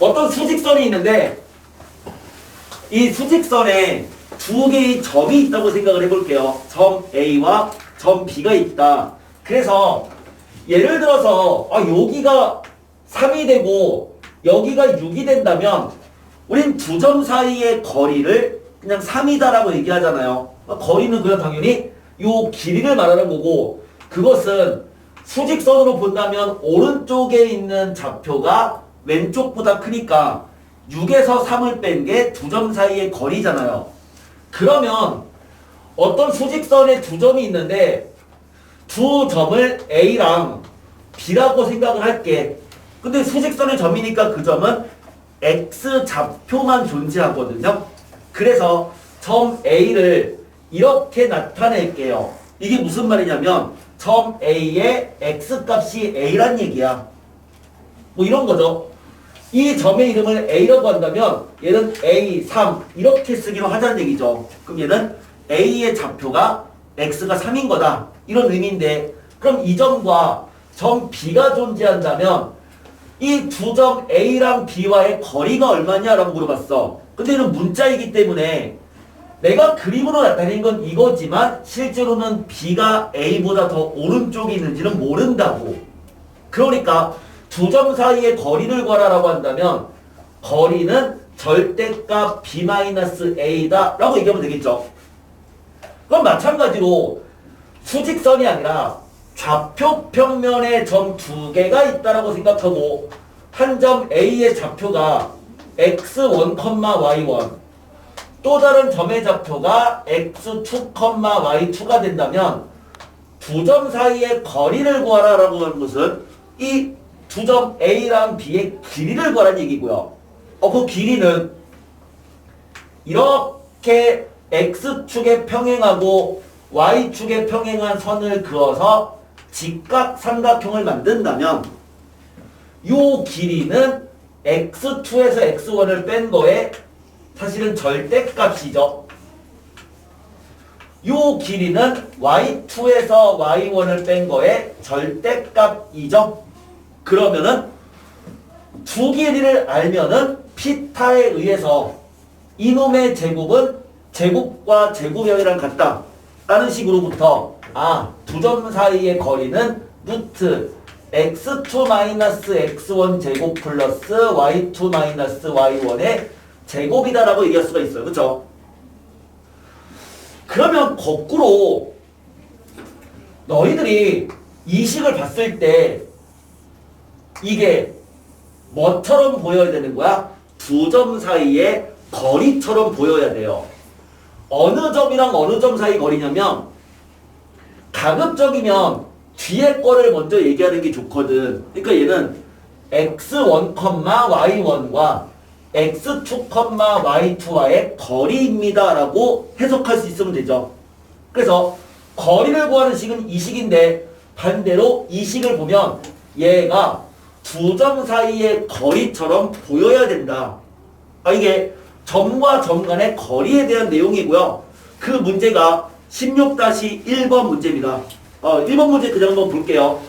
어떤 수직선이 있는데 이 수직선에 두 개의 점이 있다고 생각을 해볼게요. 점 A와 점 B가 있다. 그래서 예를 들어서 여기가 3이 되고 여기가 6이 된다면 우린 두 점 사이의 거리를 그냥 3이다라고 얘기하잖아요. 거리는 그냥 당연히 요 길이를 말하는 거고, 그것은 수직선으로 본다면 오른쪽에 있는 좌표가 왼쪽보다 크니까 6에서 3을 뺀 게 두 점 사이의 거리잖아요. 그러면 어떤 수직선에 두 점이 있는데 두 점을 A랑 B라고 생각을 할게. 근데 수직선의 점이니까 그 점은 X 좌표만 존재하거든요. 그래서 점 A를 이렇게 나타낼게요. 이게 무슨 말이냐면 점 A의 X값이 A란 얘기야. 뭐 이런 거죠. 이 점의 이름을 A라고 한다면 얘는 A3 이렇게 쓰기로 하자는 얘기죠. 그럼 얘는 A의 좌표가 X가 3인 거다. 이런 의미인데, 그럼 이 점과 점 B가 존재한다면 이 두 점 A랑 B와의 거리가 얼마냐라고 물어봤어. 근데 얘는 문자이기 때문에 내가 그림으로 나타낸 건 이거지만 실제로는 B가 A보다 더 오른쪽에 있는지는 모른다고. 그러니까 두 점 사이의 거리를 구하라고 한다면 거리는 절대값 B-A다 라고 얘기하면 되겠죠. 그럼 마찬가지로 수직선이 아니라 좌표 평면에 점 두 개가 있다라고 생각하고 한 점 A의 좌표가 x1, y1 또 다른 점의 좌표가 x2, y2가 된다면 두 점 사이의 거리를 구하라라고 하는 것은 이 두 점 A랑 B의 길이를 구하라는 얘기고요. 그 길이는 이렇게 x축에 평행하고 y축에 평행한 선을 그어서 직각 삼각형을 만든다면 요 길이는 x2에서 x1을 뺀 거에 사실은 절대값이죠. 요 길이는 y2에서 y1을 뺀 거에 절대값이죠. 그러면은 두 길이를 알면은 피타에 의해서 이놈의 제곱은 제곱과 제곱형이랑 같다 라는 식으로부터 두 점 사이의 거리는 루트 x2-x1 제곱 플러스 y2-y1의 제곱이다 라고 얘기할 수가 있어요. 그쵸? 그러면 거꾸로 너희들이 이 식을 봤을 때 이게 뭐처럼 보여야 되는 거야? 두 점 사이의 거리처럼 보여야 돼요. 어느 점이랑 어느 점 사이 거리냐면 가급적이면 뒤에 거를 먼저 얘기하는 게 좋거든. 그러니까 얘는 x1, y1과 x2, y2와의 거리입니다 라고 해석할 수 있으면 되죠. 그래서 거리를 구하는 식은 이 식인데 반대로 이 식을 보면 얘가 두 점 사이의 거리처럼 보여야 된다. 이게 점과 점 간의 거리에 대한 내용이고요. 그 문제가 16-1번 문제입니다. 1번 문제 그냥 한번 볼게요.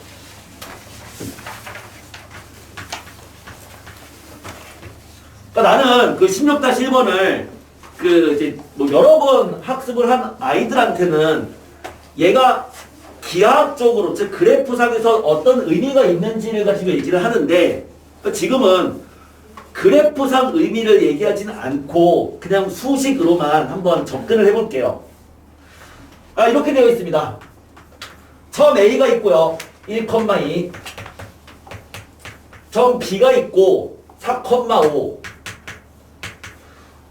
그러니까 나는 그 16-1번을 이제 뭐 여러 번 학습을 한 아이들한테는 얘가 기하학적으로 즉 그래프상에서 어떤 의미가 있는지를 가지고 얘기를 하는데 지금은 그래프상 의미를 얘기하지는 않고 그냥 수식으로만 한번 접근을 해볼게요. 이렇게 되어 있습니다. 점 A가 있고요. 1,2 점 B가 있고 4,5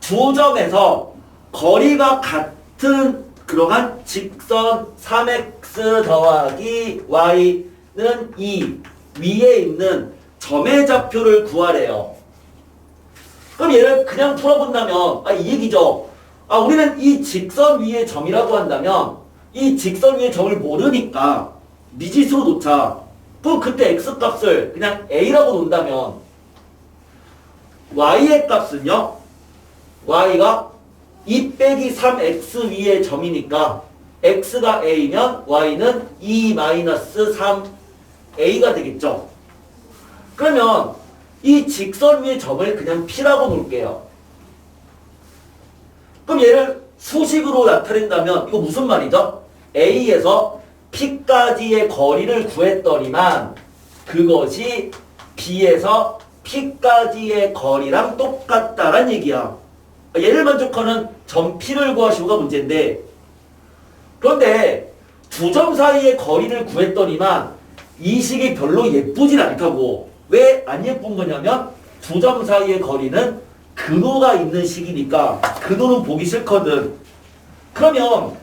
두 점에서 거리가 같은 그러한 직선 3x 더하기 y는 2 위에 있는 점의 좌표를 구하래요. 그럼 얘를 그냥 풀어본다면 이 얘기죠. 우리는 이 직선 위의 점이라고 한다면 이 직선 위의 점을 모르니까 미지수로 놓자. 그럼 그때 x값을 그냥 a라고 놓는다면 y의 값은요. y가 2 빼기 3x 위의 점이니까 x가 a면 y는 2 마이너스 3a가 되겠죠. 그러면 이 직선 위의 점을 그냥 P라고 놓을게요. 그럼 얘를 수식으로 나타낸다면 이거 무슨 말이죠? A에서 P까지의 거리를 구했더니만 그것이 B에서 P까지의 거리랑 똑같다란 얘기야. 얘를 만족하는 점 P를 구하시오가 문제인데, 그런데 두 점 사이의 거리를 구했더니만 이 식이 별로 예쁘진 않다고. 왜 안 예쁜 거냐면 두 점 사이의 거리는 근호가 있는 식이니까 근호는 보기 싫거든. 그러면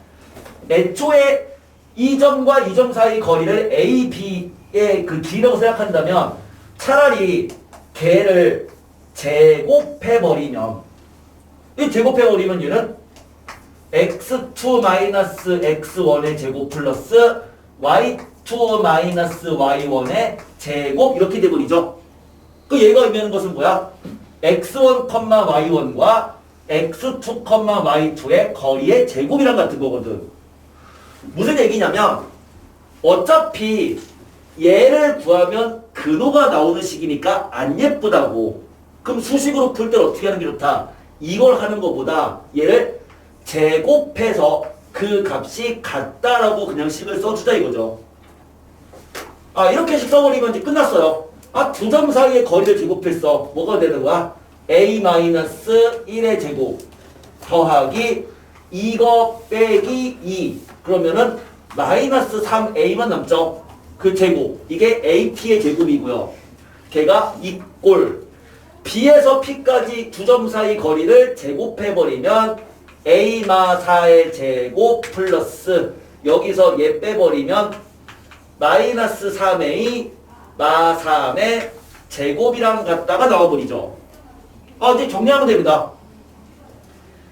애초에 이 점과 이 점 사이 거리를 A, B의 그 길이라고 생각한다면 차라리 걔를 제곱해버리면, 이 제곱해버리면 얘는 x2-x1의 제곱 플러스 y2-y1의 제곱 이렇게 돼버리죠. 그 얘가 의미하는 것은 뭐야? x1, y1과 x2, y2의 거리의 제곱이랑 같은 거거든. 무슨 얘기냐면 어차피 얘를 구하면 근호가 나오는 식이니까 안 예쁘다고. 그럼 수식으로 풀 때는 어떻게 하는 게 좋다? 이걸 하는 것보다 얘를 제곱해서 그 값이 같다라고 그냥 식을 써주자 이거죠. 이렇게 식 써버리면 이제 끝났어요. 두 점 사이의 거리를 제곱했어. 뭐가 되는 거야? a-1의 제곱 더하기 이거 빼기 2. 그러면은 마이너스 3a만 남죠. 그 제곱. 이게 ap의 제곱이고요. 걔가 이꼴 b에서 p까지 두 점 사이 거리를 제곱해버리면 a-4의 제곱 플러스 여기서 얘 빼버리면 마이너스 3a 마3의 제곱이랑 같다가 나와버리죠. 이제 정리하면 됩니다.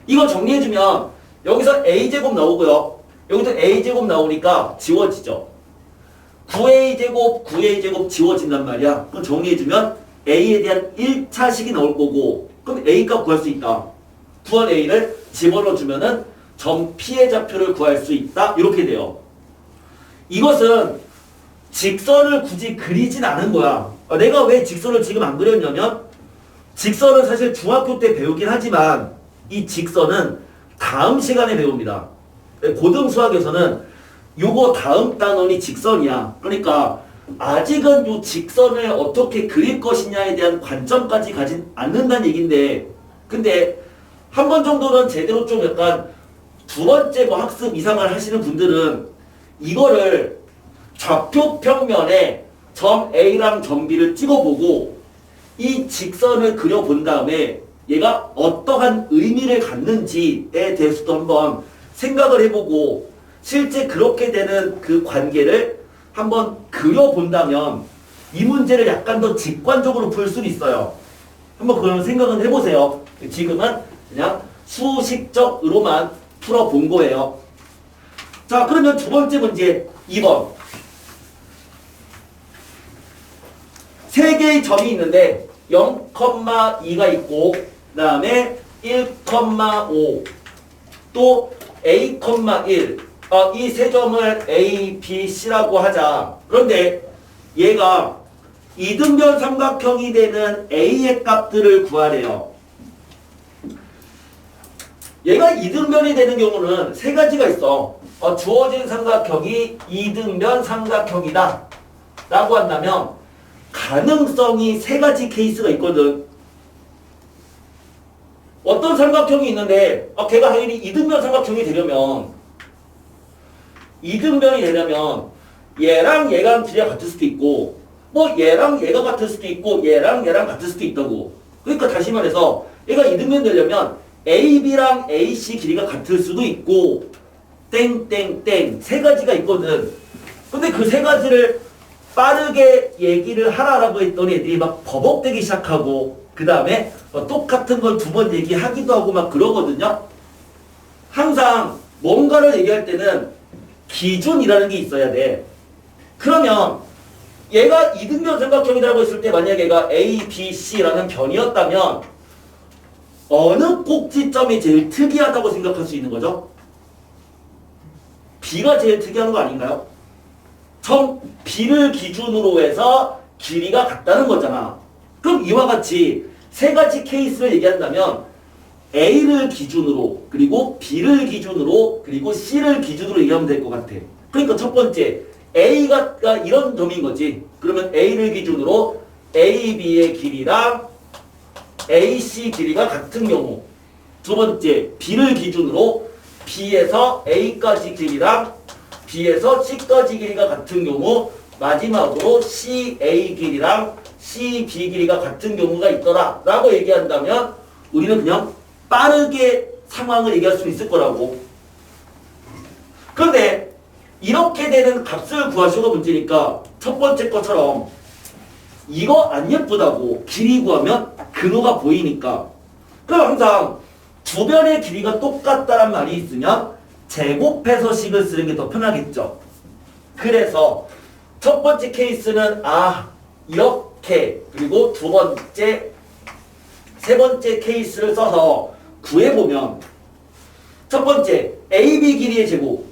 이거 정리해주면 여기서 a제곱 나오고요. 여기서 a제곱 나오니까 지워지죠. 9a제곱 9a제곱 지워진단 말이야. 그럼 정리해주면 a에 대한 1차식이 나올 거고, 그럼 a값 구할 수 있다. 구한 a를 집어넣어주면은 점 P의 좌표를 구할 수 있다. 이렇게 돼요. 이것은 직선을 굳이 그리진 않은 거야. 내가 왜 직선을 지금 안 그렸냐면 직선은 사실 중학교 때 배우긴 하지만 이 직선은 다음 시간에 배웁니다. 고등 수학에서는 요거 다음 단원이 직선이야. 그러니까 아직은 요 직선을 어떻게 그릴 것이냐에 대한 관점까지 가진 않는다는 얘긴데, 근데 한 번 정도는 제대로 좀 약간 두 번째 학습 이상을 하시는 분들은 이거를 좌표 평면에 점 A랑 점 B를 찍어보고 이 직선을 그려본 다음에 얘가 어떠한 의미를 갖는지에 대해서도 한번 생각을 해보고 실제 그렇게 되는 그 관계를 한번 그려본다면 이 문제를 약간 더 직관적으로 풀 수는 있어요. 한번 그런 생각은 해보세요. 지금은 그냥 수식적으로만 풀어본 거예요. 자, 그러면 두 번째 문제 2번. 세 개의 점이 있는데 0,2가 있고 그 다음에 1,5 또 a,1 이 세 점을 A, B, C라고 하자. 그런데 얘가 이등변 삼각형이 되는 A의 값들을 구하래요. 얘가 이등변이 되는 경우는 세 가지가 있어. 주어진 삼각형이 이등변 삼각형이다 라고 한다면 가능성이 세 가지 케이스가 있거든. 어떤 삼각형이 있는데 걔가 당연히 이등변 삼각형이 되려면 얘랑 얘가 길이가 같을 수도 있고 얘랑 얘가 같을 수도 있고 얘랑 같을 수도 있다고. 그러니까 다시 말해서 얘가 이등변 되려면 AB랑 AC 길이가 같을 수도 있고 땡땡땡 세 가지가 있거든. 근데 그 세 가지를 빠르게 얘기를 하라라고 했더니 애들이 막 버벅대기 시작하고 그 다음에 똑같은 걸 두 번 얘기하기도 하고 막 그러거든요. 항상 뭔가를 얘기할 때는 기준이라는 게 있어야 돼. 그러면 얘가 이등변 삼각형이라고 했을 때 만약에 얘가 A, B, C라는 변이었다면 어느 꼭지점이 제일 특이하다고 생각할 수 있는 거죠? B가 제일 특이한 거 아닌가요? 점 B를 기준으로 해서 길이가 같다는 거잖아. 그럼 이와 같이 세 가지 케이스를 얘기한다면 A를 기준으로 그리고 B를 기준으로 그리고 C를 기준으로 얘기하면 될 것 같아. 그러니까 첫 번째 A가 이런 점인 거지. 그러면 A를 기준으로 AB의 길이랑 AC 길이가 같은 경우, 두 번째 B를 기준으로 B에서 A까지 길이랑 B에서 C까지 길이가 같은 경우, 마지막으로 CA 길이랑 CB 길이가 같은 경우가 있더라 라고 얘기한다면 우리는 그냥 빠르게 상황을 얘기할 수 있을 거라고. 그런데 이렇게 되는 값을 구하시고 문제니까 첫 번째 것처럼 이거 안 예쁘다고 길이 구하면 근호가 보이니까, 그럼 항상 두 변의 길이가 똑같다란 말이 있으면 제곱해서 식을 쓰는 게 더 편하겠죠. 그래서 첫 번째 케이스는 이렇게, 그리고 두 번째, 세 번째 케이스를 써서 구해보면 첫 번째 AB 길이의 제곱,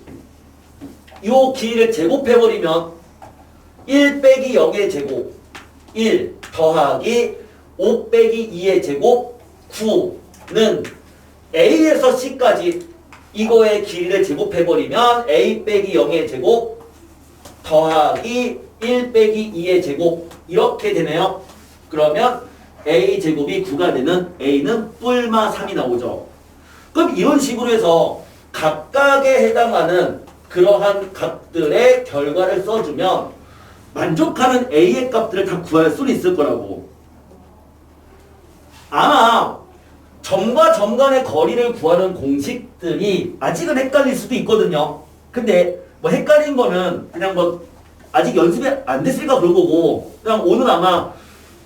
이 길이를 제곱해버리면 1 빼기 0의 제곱 1 더하기 5 빼기 2의 제곱 9는 A에서 C까지 이거의 길이를 제곱해버리면 A 빼기 0의 제곱 더하기 1 빼기 2의 제곱 이렇게 되네요. 그러면 A 제곱이 9가 되는 A는 뿔마 3이 나오죠. 그럼 이런 식으로 해서 각각에 해당하는 그러한 값들의 결과를 써주면 만족하는 A의 값들을 다 구할 수는 있을 거라고. 아마 점과 점 간의 거리를 구하는 공식들이 아직은 헷갈릴 수도 있거든요. 근데 뭐 헷갈린 거는 그냥 뭐 아직 연습이 안 됐으니까 그런 거고, 그냥 오늘 아마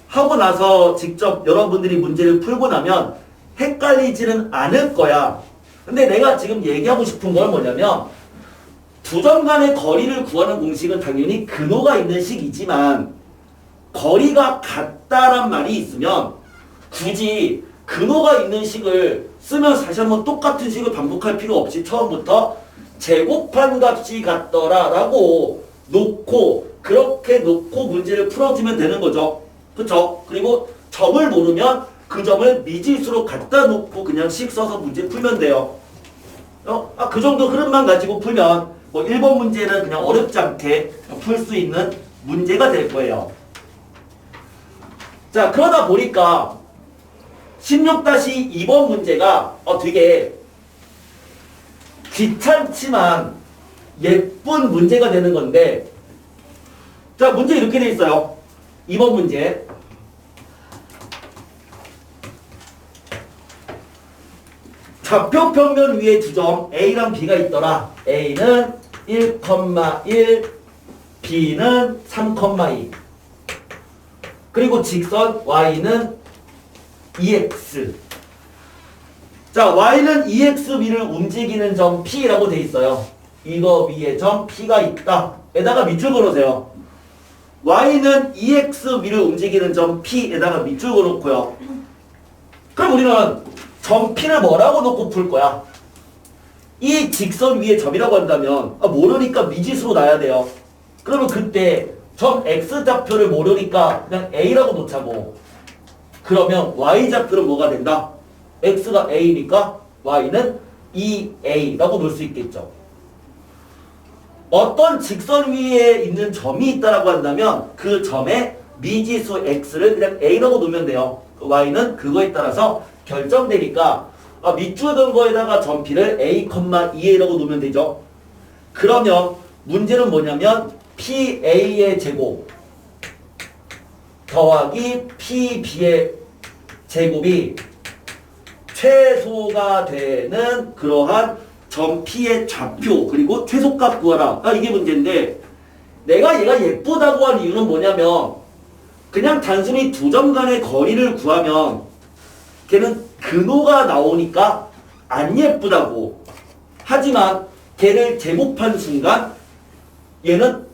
하고 나서 직접 여러분들이 문제를 풀고 나면 헷갈리지는 않을 거야. 근데 내가 지금 얘기하고 싶은 건 뭐냐면 두 점 간의 거리를 구하는 공식은 당연히 근호가 있는 식이지만 거리가 같다란 말이 있으면 굳이 근호가 있는 식을 쓰면 다시 한번 똑같은 식을 반복할 필요 없이 처음부터 제곱한 값이 같더라 라고 놓고, 그렇게 놓고 문제를 풀어주면 되는 거죠. 그쵸? 그리고 점을 모르면 그 점을 미지수로 갖다 놓고 그냥 식 써서 문제 풀면 돼요. 그 정도 흐름만 가지고 풀면 뭐 1번 문제는 그냥 어렵지 않게 풀 수 있는 문제가 될 거예요. 자, 그러다 보니까 16-2번 문제가 되게 귀찮지만 예쁜 문제가 되는 건데, 자, 문제 이렇게 돼 있어요. 2번 문제. 좌표 평면 위에 두 점 A랑 B가 있더라. A는 1,1, B는 3,2. 그리고 직선 Y는 2x. 자, Y는 2x 위를 움직이는 점 P라고 돼 있어요. 이거 위에 점 P가 있다. 에다가 밑줄 걸으세요. Y는 2x 위를 움직이는 점 P에다가 밑줄 걸어놓고요. 그럼 우리는 점 P를 뭐라고 놓고 풀 거야? 이 직선 위에 점이라고 한다면 모르니까 미지수로 놔야 돼요. 그러면 그때 점 X좌표를 모르니까 그냥 A라고 놓자고. 그러면 Y좌표는 뭐가 된다? X가 A니까 Y는 2A라고 놓을 수 있겠죠. 어떤 직선 위에 있는 점이 있다라고 한다면 그 점의 미지수 X를 그냥 A라고 놓으면 돼요. Y는 그거에 따라서 결정되니까 밑줄 든 거에다가 점 P를 A, 2A라고 놓으면 되죠. 그러면 문제는 뭐냐면 PA의 제곱 더하기 PB의 제곱이 최소가 되는 그러한 점 P의 좌표 그리고 최소값 구하라. 이게 문제인데, 내가 얘가 예쁘다고 한 이유는 뭐냐면 그냥 단순히 두 점 간의 거리를 구하면 걔는 근호가 나오니까 안 예쁘다고. 하지만 걔를 제곱한 순간 얘는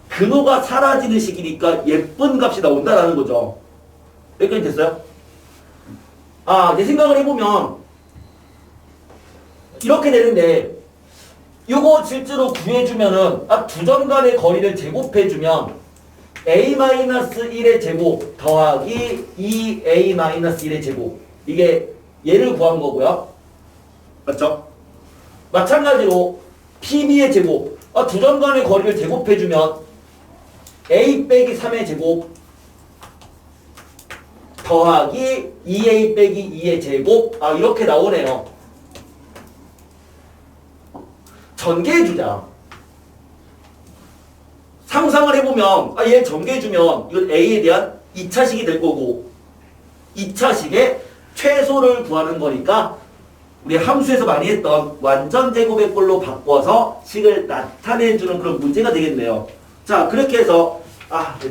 근호가 사라지는 식이니까 예쁜 값이 나온다라는 거죠. 여기까지 됐어요? 내 생각을 해보면 이렇게 되는데, 이거 실제로 구해주면은 두 점 간의 거리를 제곱해주면 a-1의 제곱 더하기 2a-1의 제곱. 이게 얘를 구한 거고요. 맞죠? 마찬가지로 PB의 제곱. 두 점 간의 거리를 제곱해주면 a 빼기 3의 제곱 더하기 2a 빼기 2의 제곱. 이렇게 나오네요. 전개해주자. 상상을 해보면 얘 전개해주면 이건 a에 대한 2차식이 될 거고 2차식의 최소를 구하는 거니까 우리 함수에서 많이 했던 완전 제곱의 꼴로 바꿔서 식을 나타내주는 그런 문제가 되겠네요. 자, 그렇게 해서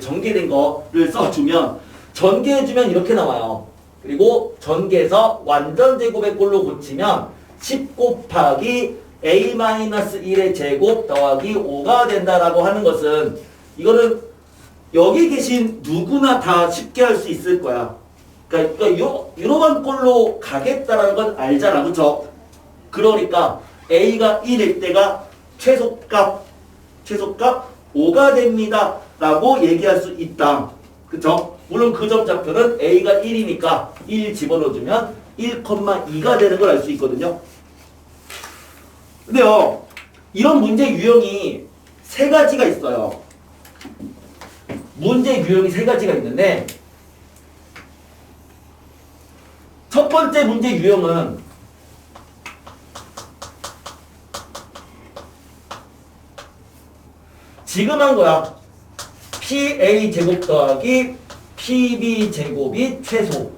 전개된 거를 써주면 전개해주면 이렇게 나와요. 그리고 전개해서 완전 제곱의 꼴로 고치면 10 곱하기 a-1의 제곱 더하기 5가 된다라고 하는 것은 이거는 여기 계신 누구나 다 쉽게 할 수 있을 거야. 그러니까 이러한 꼴로 가겠다라는 건 알잖아. 그쵸? 그러니까 a가 1일 때가 최소값 5가 됩니다 라고 얘기할 수 있다. 그쵸? 물론 그 점 좌표는 a가 1이니까 1 집어넣어주면 1,2가 되는 걸 알 수 있거든요. 근데요, 이런 문제 유형이 세 가지가 있어요. 문제 유형이 세 가지가 있는데 첫 번째 문제 유형은 지금 한 거야. PA 제곱 더하기 PB 제곱이 최소.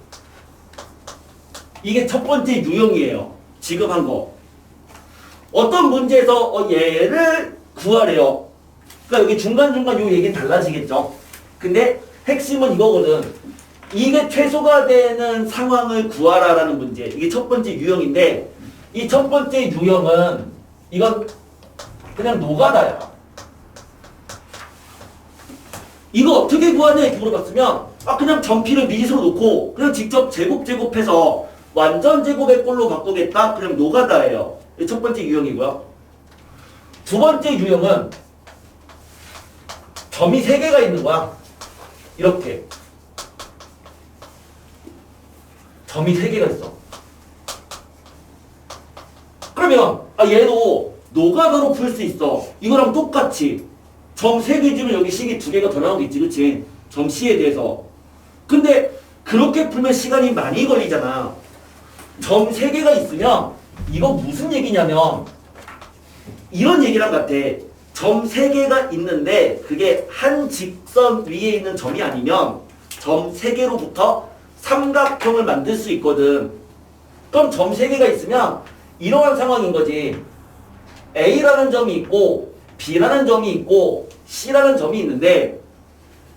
이게 첫 번째 유형이에요. 지금 한 거. 어떤 문제에서 얘를 구하래요. 그러니까 여기 중간중간 요 얘기는 달라지겠죠. 근데 핵심은 이거거든. 이게 최소가 되는 상황을 구하라라는 문제. 이게 첫 번째 유형인데 이 첫 번째 유형은 이건 그냥 노가다야. 이거 어떻게 구하냐 이렇게 물어봤으면 그냥 전피를 미지수로 놓고 그냥 직접 제곱해서 완전 제곱의 꼴로 바꾸겠다. 그냥 노가다예요. 이 첫 번째 유형이고요. 두 번째 유형은 점이 3개가 있는 거야. 이렇게. 점이 3개가 있어. 그러면 얘도 노가다로 풀 수 있어. 이거랑 똑같이 점 3개지면 여기 식이 2개가 더 나오겠지. 그치? 점 C에 대해서. 근데 그렇게 풀면 시간이 많이 걸리잖아. 점 3개가 있으면 이거 무슨 얘기냐면 이런 얘기랑 같아. 점 3개가 있는데 그게 한 직선 위에 있는 점이 아니면 점 3개로부터 삼각형을 만들 수 있거든. 그럼 점 3개가 있으면 이러한 상황인 거지. A라는 점이 있고 B라는 점이 있고 C라는 점이 있는데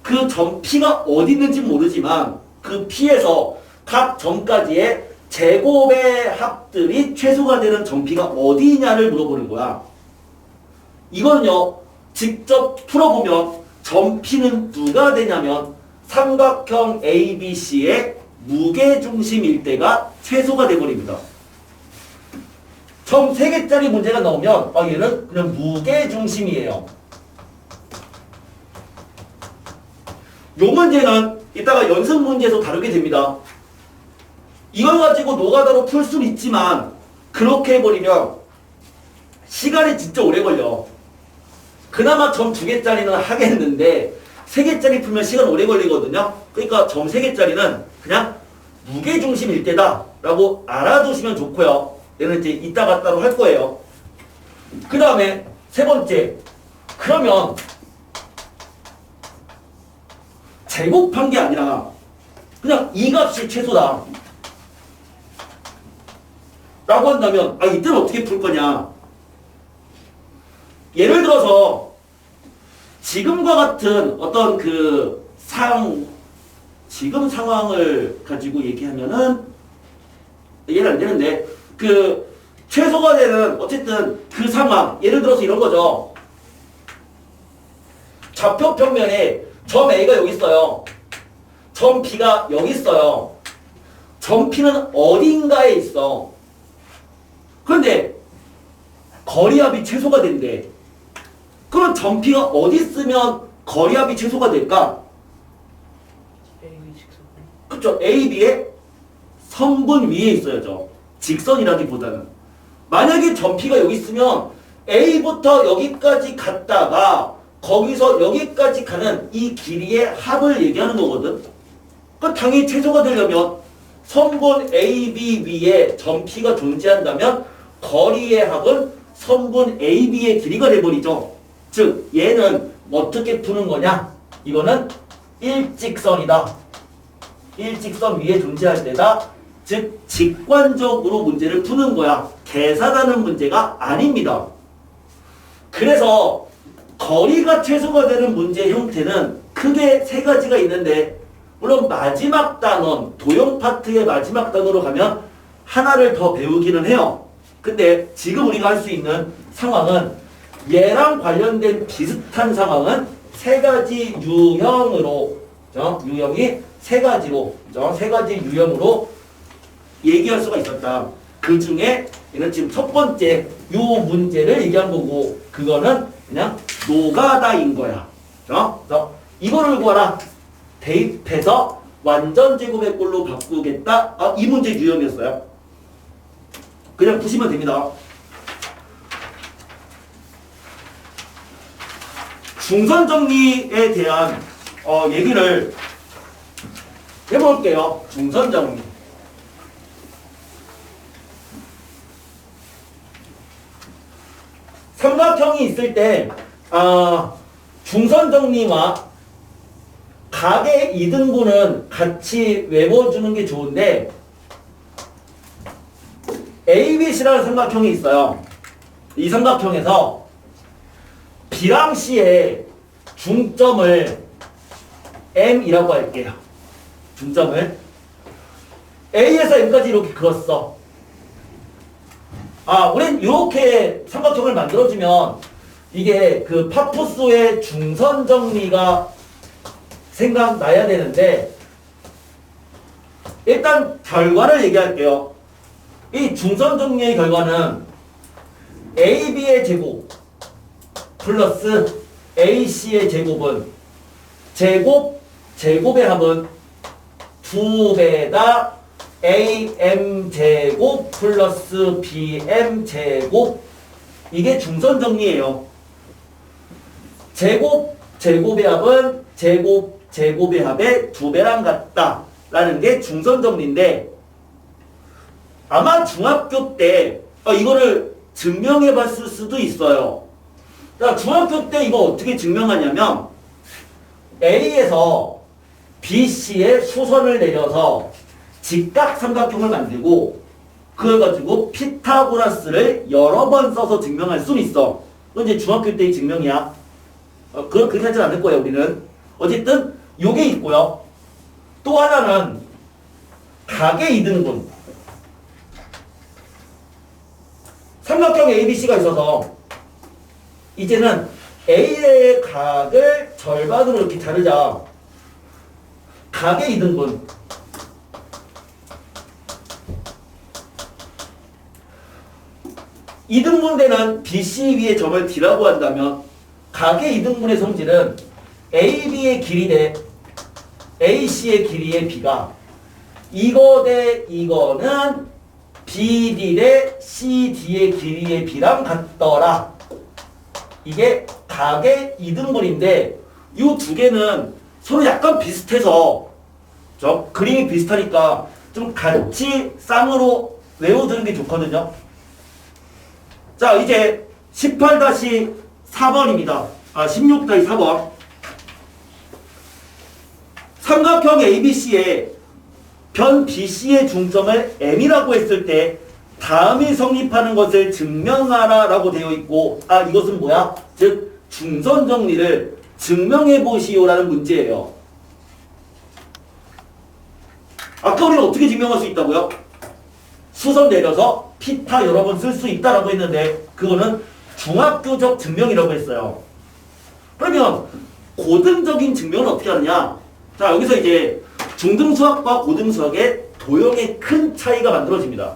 그 점 P가 어디 있는지 모르지만 그 P에서 각 점까지의 제곱의 합들이 최소가 되는 점 P가 어디 있냐를 물어보는 거야. 이거는요, 직접 풀어보면 점 P는 누가 되냐면 삼각형 ABC의 무게중심일 때가 최소가 돼버립니다. 점 3개짜리 문제가 나오면 얘는 그냥 무게중심이에요. 요 문제는 이따가 연습 문제에서 다루게 됩니다. 이걸 가지고 노가다로 풀 수는 있지만 그렇게 해버리면 시간이 진짜 오래 걸려. 그나마 점 2개짜리는 하겠는데 3개짜리 풀면 시간 오래 걸리거든요. 그러니까 점 3개짜리는 그냥 무게중심일 때다 라고 알아두시면 좋고요. 얘는 이제 이따가 따로 할 거예요. 그 다음에 세 번째, 그러면 제곱한 게 아니라 그냥 이 값이 최소다 라고 한다면 이때는 어떻게 풀 거냐. 예를 들어서 지금과 같은 어떤 지금 상황을 가지고 얘기하면은 이해는 안 되는데 최소가 되는 어쨌든 그 상황, 예를 들어서 이런 거죠. 좌표 평면에 점 A가 여기 있어요. 점 B가 여기 있어요. 점 P는 어딘가에 있어. 그런데 거리합이 최소가 된대. 그럼 점 P가 어디 있으면 거리합이 최소가 될까? AB 직선. 그쵸? AB의 선분 위에 있어야죠. 직선이라기보다는. 만약에 점피가 여기 있으면 A부터 여기까지 갔다가 거기서 여기까지 가는 이 길이의 합을 얘기하는 거거든. 그 당연히 최소가 되려면 선분 AB 위에 점피가 존재한다면 거리의 합은 선분 AB의 길이가 돼버리죠. 즉 얘는 어떻게 푸는 거냐? 이거는 일직선이다. 일직선 위에 존재할 때다. 즉 직관적으로 문제를 푸는 거야. 계산하는 문제가 아닙니다. 그래서 거리가 최소가 되는 문제의 형태는 크게 세 가지가 있는데 물론 마지막 단원, 도형 파트의 마지막 단어로 가면 하나를 더 배우기는 해요. 근데 지금 우리가 할 수 있는 상황은 얘랑 관련된 비슷한 상황은 세 가지 유형으로 유형이 세 가지로 세 가지 유형으로 얘기할 수가 있었다. 그 중에 얘는 지금 첫 번째 요 문제를 얘기한 거고 그거는 그냥 노가다인 거야. 그래서 이거를 구하라. 대입해서 완전 제곱의 꼴로 바꾸겠다. 이 문제 유형이었어요. 그냥 푸시면 됩니다. 중선 정리에 대한 얘기를 해볼게요. 중선 정리. 삼각형이 있을 때 중선 정리와 각의 이등분은 같이 외워주는 게 좋은데 ABC라는 삼각형이 있어요. 이 삼각형에서 B랑 C의 중점을 M이라고 할게요. 중점을 A에서 M까지 이렇게 그었어. 우린 이렇게 삼각형을 만들어주면 이게 그 파푸스의 중선 정리가 생각나야 되는데 일단 결과를 얘기할게요. 이 중선 정리의 결과는 AB의 제곱 플러스 AC의 제곱은 제곱의 합은 2배다 AM 제곱 플러스 BM 제곱 이게 중선 정리예요. 제곱의 합은 제곱의 합의 2배랑 같다 라는 게 중선 정리인데 아마 중학교 때 이거를 증명해 봤을 수도 있어요. 자, 중학교 때 이거 어떻게 증명하냐면 A에서 BC의 수선을 내려서 직각 삼각형을 만들고 그걸 가지고 피타고라스를 여러 번 써서 증명할 수는 있어. 그건 이제 중학교 때의 증명이야. 그건 그렇게 하진 않을 거예요, 우리는. 어쨌든 요게 있고요. 또 하나는 각의 이등분. 삼각형 ABC가 있어서 이제는 A의 각을 절반으로 이렇게 자르자. 각의 이등분. 이등분되는 BC 위에 점을 D라고 한다면 각의 이등분의 성질은 AB의 길이 대 AC의 길이의 B가 이거 대 이거는 BD 대 CD의 길이의 B랑 같더라. 이게 각의 이등분인데 이 두 개는 서로 약간 비슷해서 그림이 비슷하니까 좀 같이 쌍으로 외워두는 게 좋거든요. 자, 이제 18-4번입니다. 16-4번. 삼각형 ABC에 변 BC의 중점을 M이라고 했을 때 다음이 성립하는 것을 증명하라 라고 되어 있고 이것은 뭐야? 즉 중선 정리를 증명해 보시오 라는 문제예요. 아까 우리는 어떻게 증명할 수 있다고요? 수선 내려서 피타 여러 번 쓸 수 있다라고 했는데 그거는 중학교적 증명이라고 했어요. 그러면 고등적인 증명은 어떻게 하느냐? 자, 여기서 이제 중등수학과 고등수학의 도형의 큰 차이가 만들어집니다.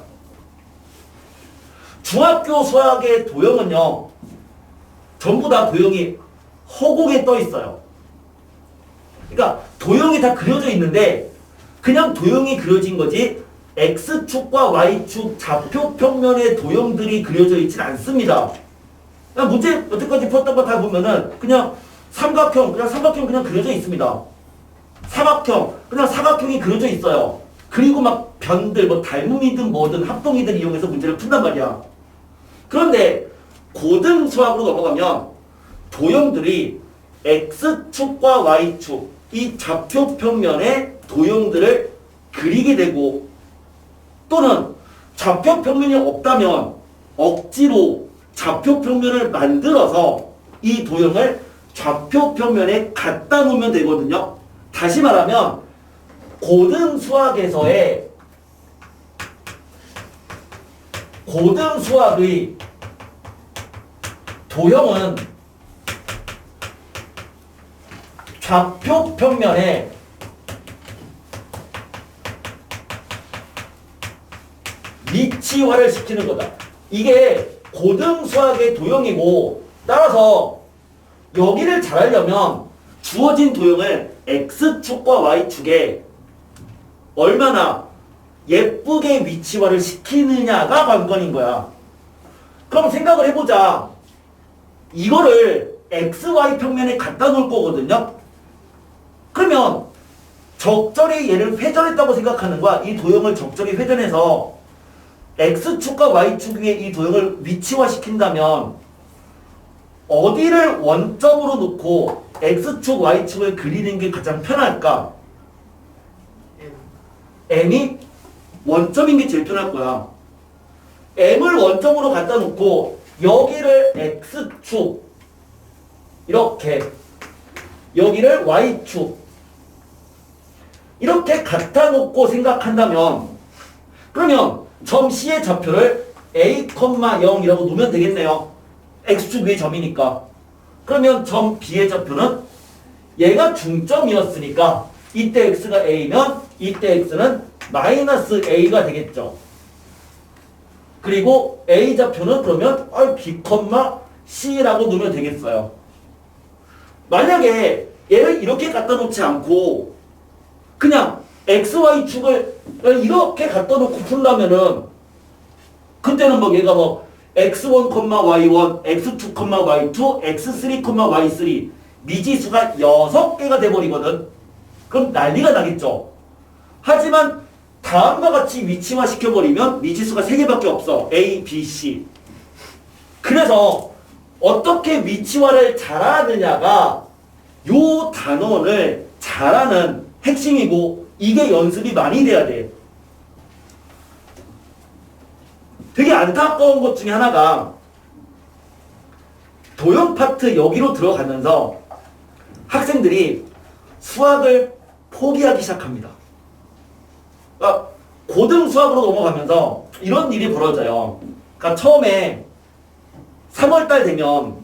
중학교 수학의 도형은요, 전부 다 도형이 허공에 떠 있어요. 그러니까 도형이 다 그려져 있는데 그냥 도형이 그려진 거지 X축과 Y축 좌표 평면의 도형들이 그려져 있진 않습니다. 그냥 문제 여태까지 풀었던 거 다 보면은 그냥 삼각형 그냥 그려져 있습니다. 사각형 그냥 사각형이 그려져 있어요. 그리고 막 변들 뭐 닮음이든 뭐든 합동이든 이용해서 문제를 푼단 말이야. 그런데 고등 수학으로 넘어가면 도형들이 X축과 Y축 이 좌표 평면의 도형들을 그리게 되고 또는 좌표 평면이 없다면 억지로 좌표 평면을 만들어서 이 도형을 좌표 평면에 갖다 놓으면 되거든요. 다시 말하면 고등 수학의 도형은 좌표 평면에 위치화를 시키는 거다. 이게 고등 수학의 도형이고 따라서 여기를 잘하려면 주어진 도형을 X축과 Y축에 얼마나 예쁘게 위치화를 시키느냐가 관건인 거야. 그럼 생각을 해보자. 이거를 XY 평면에 갖다 놓을 거거든요. 그러면 적절히 얘를 회전했다고 생각하는 거야. 이 도형을 적절히 회전해서 X축과 Y축 위에 이 도형을 위치화 시킨다면 어디를 원점으로 놓고 X축, Y축을 그리는 게 가장 편할까? M이 원점인 게 제일 편할 거야. M을 원점으로 갖다 놓고 여기를 X축 이렇게 여기를 Y축 이렇게 갖다 놓고 생각한다면 그러면 점 C의 좌표를 A, 0이라고 놓으면 되겠네요. X축 위의 점이니까. 그러면 점 B의 좌표는 얘가 중점이었으니까 이때 X가 A면 이때 X는 마이너스 A가 되겠죠. 그리고 A 좌표는 그러면 B, C라고 놓으면 되겠어요. 만약에 얘를 이렇게 갖다 놓지 않고 그냥 XY축을 이렇게 갖다 놓고 푼다면은 그때는 뭐 얘가 뭐 x1, y1, x2, y2, x3, y3 미지수가 6개가 돼버리거든. 그럼 난리가 나겠죠. 하지만 다음과 같이 위치화 시켜버리면 미지수가 3개밖에 없어. A, B, C. 그래서 어떻게 위치화를 잘하느냐가 요 단원을 잘하는 핵심이고 이게 연습이 많이 돼야 돼. 되게 안타까운 것 중에 하나가 도형 파트 여기로 들어가면서 학생들이 수학을 포기하기 시작합니다. 그러니까 고등 수학으로 넘어가면서 이런 일이 벌어져요. 그러니까 처음에 3월달 되면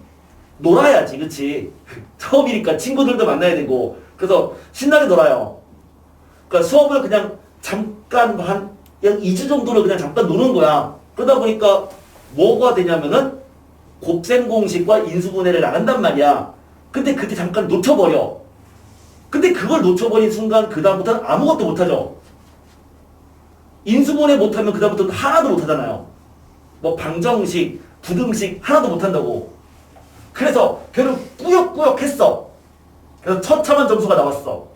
놀아야지, 그치? 처음이니까 친구들도 만나야 되고 그래서 신나게 놀아요. 그러니까 수업을 그냥 잠깐 한 2주 정도를 그냥 잠깐 노는 거야. 그러다 보니까 뭐가 되냐면은 곱셈 공식과 인수분해를 나간단 말이야. 근데 그때 잠깐 놓쳐버려. 근데 그걸 놓쳐버린 순간 그 다음부터는 아무것도 못하죠. 인수분해 못하면 그 다음부터는 하나도 못하잖아요. 뭐 방정식, 부등식 하나도 못한다고. 그래서 걔는 꾸역꾸역 했어. 그래서 처참한 점수가 나왔어.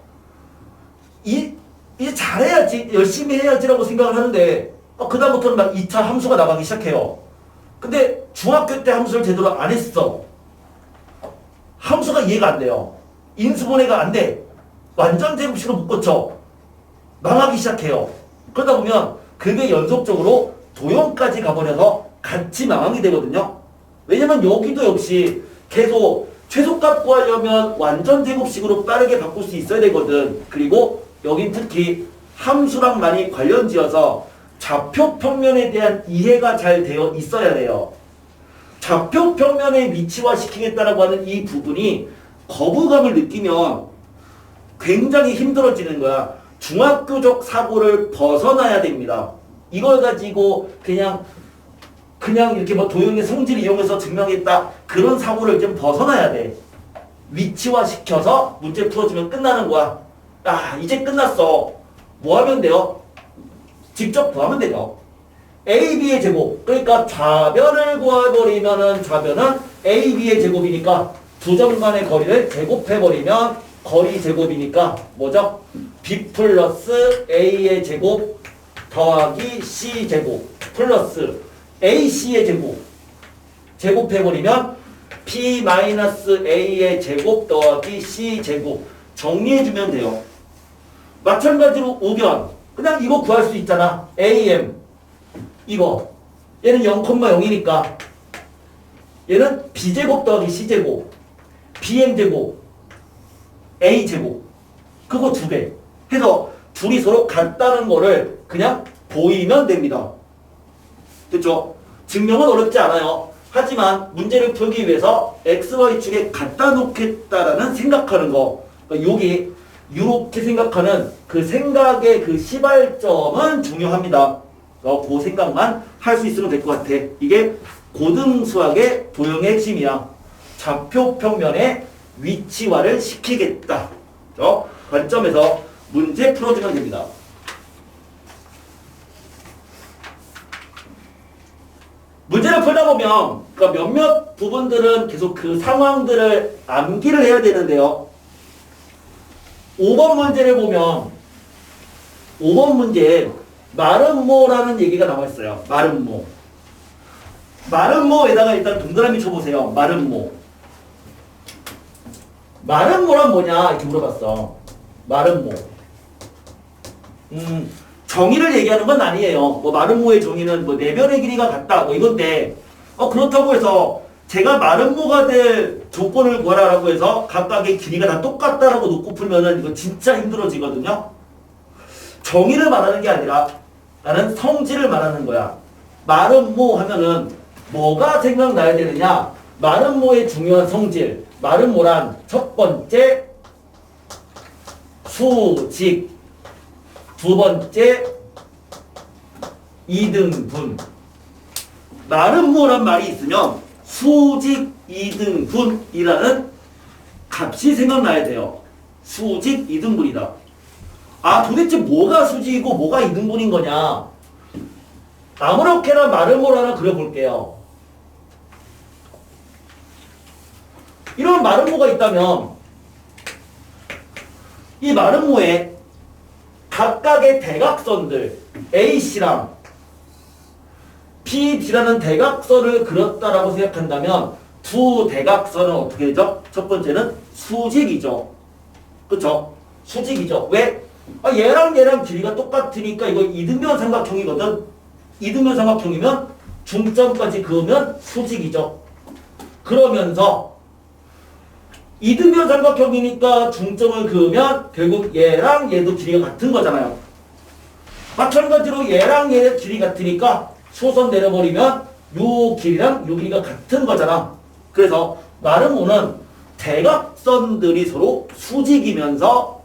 이제 잘해야지, 열심히 해야지라고 생각을 하는데 그 다음부터는 막 2차 함수가 나가기 시작해요. 근데 중학교 때 함수를 제대로 안 했어. 함수가 이해가 안 돼요. 인수분해가 안 돼. 완전 제곱식으로 못 고쳐. 망하기 시작해요. 그러다 보면 그게 연속적으로 도형까지 가버려서 같이 망하게 되거든요. 왜냐면 여기도 역시 계속 최소값 구하려면 완전 제곱식으로 빠르게 바꿀 수 있어야 되거든. 그리고 여긴 특히 함수랑 많이 관련지어서 좌표 평면에 대한 이해가 잘 되어 있어야 돼요. 좌표 평면에 위치화 시키겠다라고 하는 이 부분이 거부감을 느끼면 굉장히 힘들어지는 거야. 중학교적 사고를 벗어나야 됩니다. 이걸 가지고 그냥 이렇게 뭐 도형의 성질을 이용해서 증명했다. 그런 사고를 좀 벗어나야 돼. 위치화 시켜서 문제 풀어주면 끝나는 거야. 아, 이제 끝났어. 뭐 하면 돼요? 직접 구하면 되죠. A, B의 제곱. 그러니까 좌변을 구해버리면은 좌변은 A, B의 제곱이니까 두 점 간의 거리를 제곱해버리면 거리 제곱이니까 뭐죠? B 플러스 A의 제곱 더하기 C 제곱 플러스 AC의 제곱. 제곱해버리면 P 마이너스 A의 제곱 더하기 C 제곱. 정리해주면 돼요. 마찬가지로 우변. 그냥 이거 구할 수 있잖아. AM. 이거. 얘는 0,0이니까. 얘는 B제곱 더하기 C제곱. BM제곱. A제곱. 그거 두 배. 해서 둘이 서로 같다는 거를 그냥 보이면 됩니다. 됐죠? 증명은 어렵지 않아요. 하지만 문제를 풀기 위해서 XY축에 갖다 놓겠다라는 생각하는 거. 그러니까 여기 이렇게 생각하는 그 생각의 그 시발점은 중요합니다. 그 생각만 할 수 있으면 될 것 같아. 이게 고등수학의 도형의 핵심이야. 좌표 평면의 위치화를 시키겠다. 관점에서 문제 풀어주면 됩니다. 문제를 풀다 보면 그러니까 몇몇 부분들은 계속 그 상황들을 암기를 해야 되는데요. 5번 문제를 보면 5번 문제에 마름모라는 얘기가 나와 있어요. 마름모. 마름모에다가 일단 동그라미 쳐보세요. 마름모. 마름모란 뭐냐 이렇게 물어봤어. 마름모. 정의를 얘기하는 건 아니에요. 뭐 마름모의 정의는 뭐 내변의 길이가 같다 뭐 이건데 그렇다고 해서 제가 마름모가 될 조건을 구하라고 해서 각각의 길이가 다 똑같다라고 놓고 풀면은 이거 진짜 힘들어지거든요. 정의를 말하는 게 아니라 나는 성질을 말하는 거야. 마름모 하면은 뭐가 생각나야 되느냐? 마름모의 중요한 성질. 마름모란 첫 번째 수직, 두 번째 이등분. 마름모란 말이 있으면 수직 이등분이라는 값이 생각나야 돼요. 수직 이등분이다. 아, 도대체 뭐가 수직이고 뭐가 이등분인 거냐? 아무렇게나 마름모를 하나 그려볼게요. 이런 마름모가 있다면 이 마름모에 각각의 대각선들 AC랑 PD라는 대각선을 그렸다라고 생각한다면 두 대각선은 어떻게 되죠? 첫 번째는 수직이죠. 그쵸? 수직이죠. 왜? 얘랑 얘랑 길이가 똑같으니까 이거 이등변 삼각형이거든. 이등변 삼각형이면 중점까지 그으면 수직이죠. 그러면서 이등변 삼각형이니까 중점을 그으면 결국 얘랑 얘도 길이가 같은 거잖아요. 마찬가지로 얘랑 얘의 길이 같으니까 소선 내려버리면 요 길이랑 요 길이가 같은 거잖아. 그래서 마름모는 대각선들이 서로 수직이면서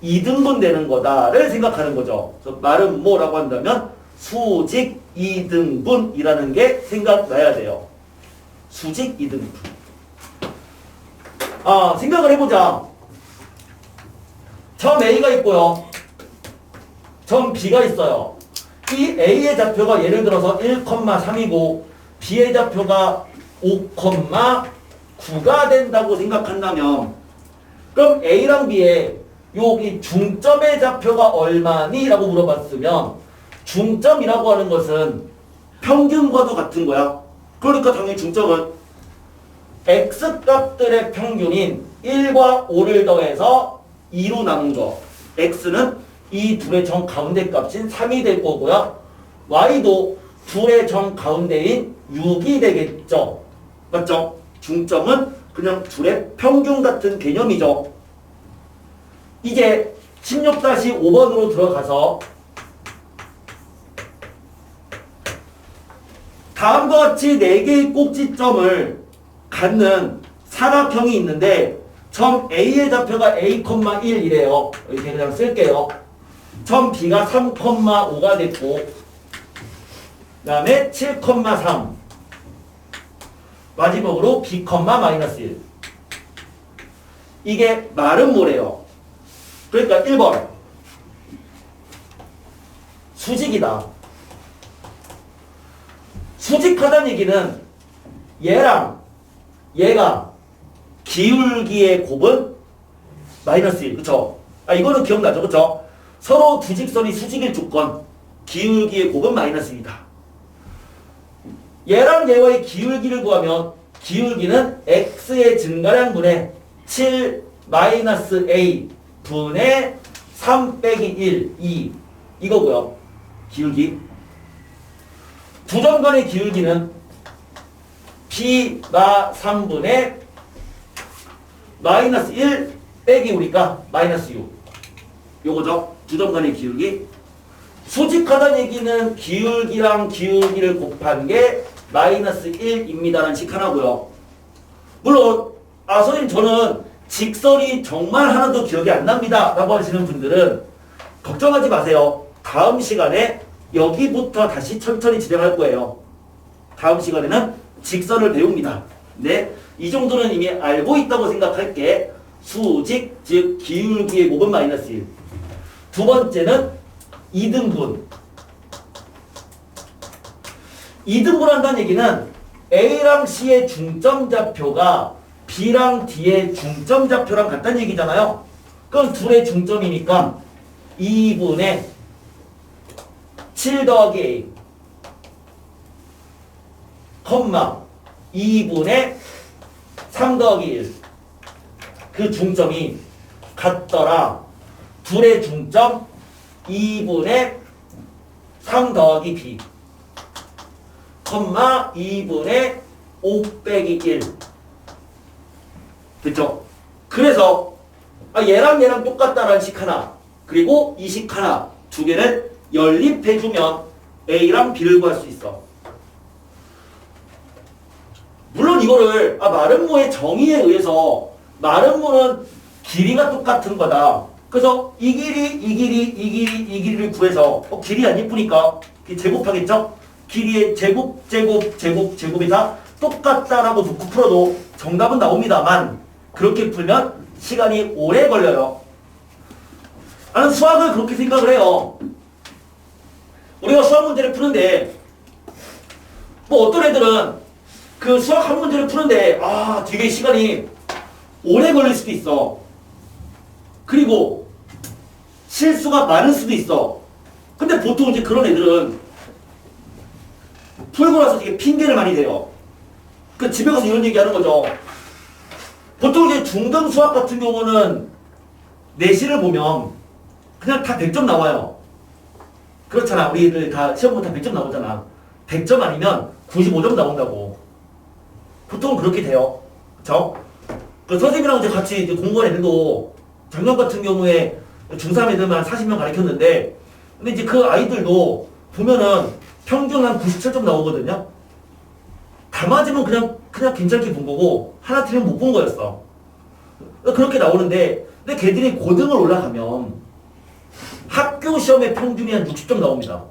이등분 되는 거다를 생각하는 거죠. 그래서 마름모라고 한다면 수직 이등분이라는 게 생각나야 돼요. 수직 이등분. 생각을 해보자. 점 A가 있고요. 점 B가 있어요. 이 A의 좌표가 예를 들어서 1,3이고 B의 좌표가 5,9가 된다고 생각한다면 그럼 A랑 B의 여기 중점의 좌표가 얼마니? 라고 물어봤으면 중점이라고 하는 것은 평균과도 같은 거야. 그러니까 당연히 중점은 X값들의 평균인 1과 5를 더해서 2로 나눈 거. X는 이 둘의 정 가운데 값인 3이 될 거고요. Y도 둘의 정 가운데인 6이 되겠죠. 맞죠? 중점은 그냥 둘의 평균 같은 개념이죠. 이제 16-5번으로 들어가서 다음과 같이 4개의 꼭지점을 갖는 사각형이 있는데 점 A의 좌표가 A,1이래요. 이렇게 그냥 쓸게요. 점 B가 3,5가 됐고 그 다음에 7,3 마지막으로 B, -1 이게 마른 모래요. 그러니까 1번 수직이다. 수직하다는 얘기는 얘랑 얘가 기울기의 곱은 마이너스 1. 그쵸? 이거는 기억나죠? 그쵸? 서로 두 직선이 수직일 조건. 기울기의 곱은 마이너스 1이다. 얘랑 얘와의 기울기를 구하면 기울기는 x의 증가량분의 7 마이너스 a 분의 3 빼기 1, 2 이거고요. 기울기. 두 점 간의 기울기는 b가 3분의 마이너스 1 빼기 우리가 마이너스 6 요거죠. 두 점 간의 기울기. 수직하다는 얘기는 기울기랑 기울기를 곱한 게 마이너스 1입니다라는 식 하나고요. 물론 선생님 저는 직선이 정말 하나도 기억이 안 납니다 라고 하시는 분들은 걱정하지 마세요. 다음 시간에 여기부터 다시 천천히 진행할 거예요. 다음 시간에는 직선을 배웁니다. 네, 이 정도는 이미 알고 있다고 생각할게. 수직, 즉 기울기의 곱은 마이너스 1. 두 번째는 이등분. 이등분 한다는 얘기는 A랑 C의 중점 좌표가 B랑 D의 중점 좌표랑 같다는 얘기잖아요. 그럼 둘의 중점이니까 2분의 7 더하기 A 컴마 2분의 3 더하기 1 그 중점이 같더라. 둘의 중점 2분의 3 더하기 B 컴마 2분의 5 빼기 1 됐죠? 그래서 얘랑 똑같다라는 식 하나 그리고 이 식 하나 두 개를 연립해주면 A랑 B를 구할 수 있어. 물론 이거를 마름모의 정의에 의해서 마름모는 길이가 똑같은 거다. 그래서 이 길이를 구해서 길이 안 예쁘니까 제곱하겠죠? 길이의 제곱이 다 똑같다라고 놓고 풀어도 정답은 나옵니다만 그렇게 풀면 시간이 오래 걸려요. 나는 수학을 그렇게 생각을 해요. 우리가 수학 문제를 푸는데 어떤 애들은 그 수학 한 문제를 푸는데 되게 시간이 오래 걸릴 수도 있어. 그리고 실수가 많을 수도 있어. 근데 보통 이제 그런 애들은 풀고 나서 되게 핑계를 많이 대요. 그 집에 가서 이런 얘기 하는 거죠. 보통 이제 중등 수학 같은 경우는 내신을 보면 그냥 다 100점 나와요. 그렇잖아. 우리들 다 시험 보면 다 100점 나오잖아. 100점 아니면 95점 나온다고. 보통 그렇게 돼요. 그쵸? 그 선생님이랑 이제 같이 이제 공부한 애들도 작년 같은 경우에 중3 애들만 40명 가르쳤는데 근데 이제 그 아이들도 보면은 평균 한 97점 나오거든요. 다 맞으면 그냥 괜찮게 본 거고 하나 틀리면 못 본 거였어. 그렇게 나오는데 근데 걔들이 고등을 올라가면 학교 시험의 평균이 한 60점 나옵니다.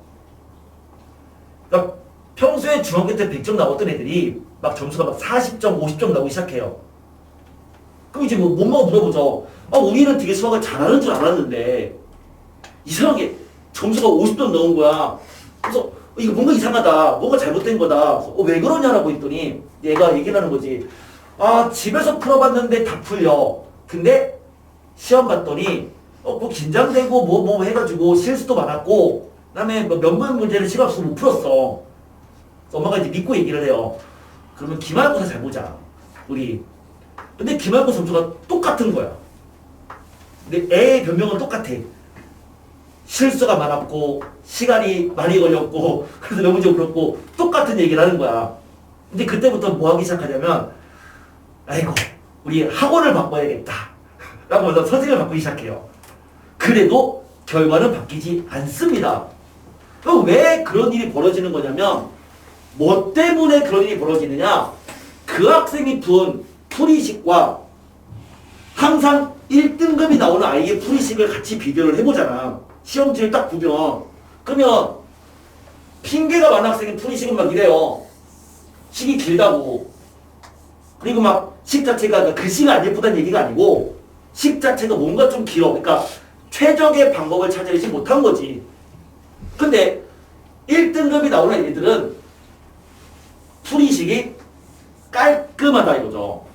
그러니까 평소에 중학교 때 100점 나왔던 애들이 막 점수가 막 40점, 50점 나오기 시작해요. 그럼 이제 뭐가 물어보죠. 우리는 되게 수학을 잘하는 줄 알았는데 이상하게 점수가 50점 나온 거야. 그래서 이거 뭔가 이상하다. 뭔가 잘못된 거다. 왜 그러냐라고 했더니 얘가 얘기를 하는 거지. 집에서 풀어봤는데 다 풀려. 근데 시험 봤더니 뭐 긴장되고 뭐 해가지고 실수도 많았고 그다음에 면분 문제를 시간 없어서 못 풀었어. 엄마가 이제 믿고 얘기를 해요. 그러면 기말고사 잘 보자. 우리. 근데 기말고사 점수가 똑같은 거야. 근데 애의 변명은 똑같아. 실수가 많았고 시간이 많이 걸렸고 그래서 몇 문제 그렇고 똑같은 얘기를 하는 거야. 근데 그때부터 뭐 하기 시작하냐면 아이고 우리 학원을 바꿔야겠다 라고 해서 선생님을 바꾸기 시작해요. 그래도 결과는 바뀌지 않습니다. 그럼 왜 그런 일이 벌어지는 거냐면 뭐 때문에 그런 일이 벌어지느냐, 그 학생이 푼 풀이식과 항상 1등급이 나오는 아이의 풀이식을 같이 비교를 해보잖아. 시험지를 딱 보면. 그러면 핑계가 많은 학생이 풀이식은 막 이래요. 식이 길다고. 그리고 막 식 자체가 글씨가 안 예쁘다는 얘기가 아니고 식 자체가 뭔가 좀 길어. 그러니까 최적의 방법을 찾아내지 못한 거지. 근데 1등급이 나오는 애들은 풀이식이 깔끔하다 이거죠.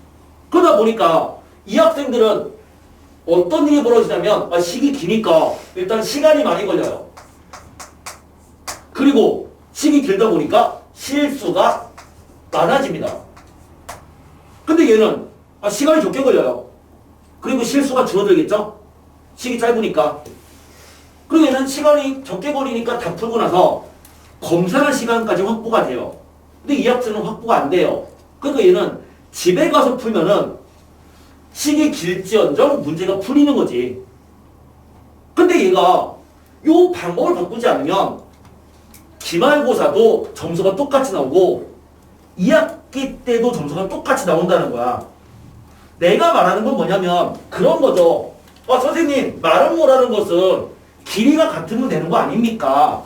그러다 보니까 이 학생들은 어떤 일이 벌어지냐면 식이 기니까 일단 시간이 많이 걸려요. 그리고 식이 길다 보니까 실수가 많아집니다. 근데 얘는 시간이 적게 걸려요. 그리고 실수가 줄어들겠죠? 식이 짧으니까. 그리고 얘는 시간이 적게 걸리니까 다 풀고 나서 검사할 시간까지 확보가 돼요. 근데 이 학생은 확보가 안 돼요. 그러니까 얘는 집에 가서 풀면은 식이 길지언정 문제가 풀리는 거지. 근데 얘가 요 방법을 바꾸지 않으면 기말고사도 점수가 똑같이 나오고 2학기 때도 점수가 똑같이 나온다는 거야. 내가 말하는 건 뭐냐면 그런 거죠. 선생님, 말은 뭐라는 것은 길이가 같으면 되는 거 아닙니까?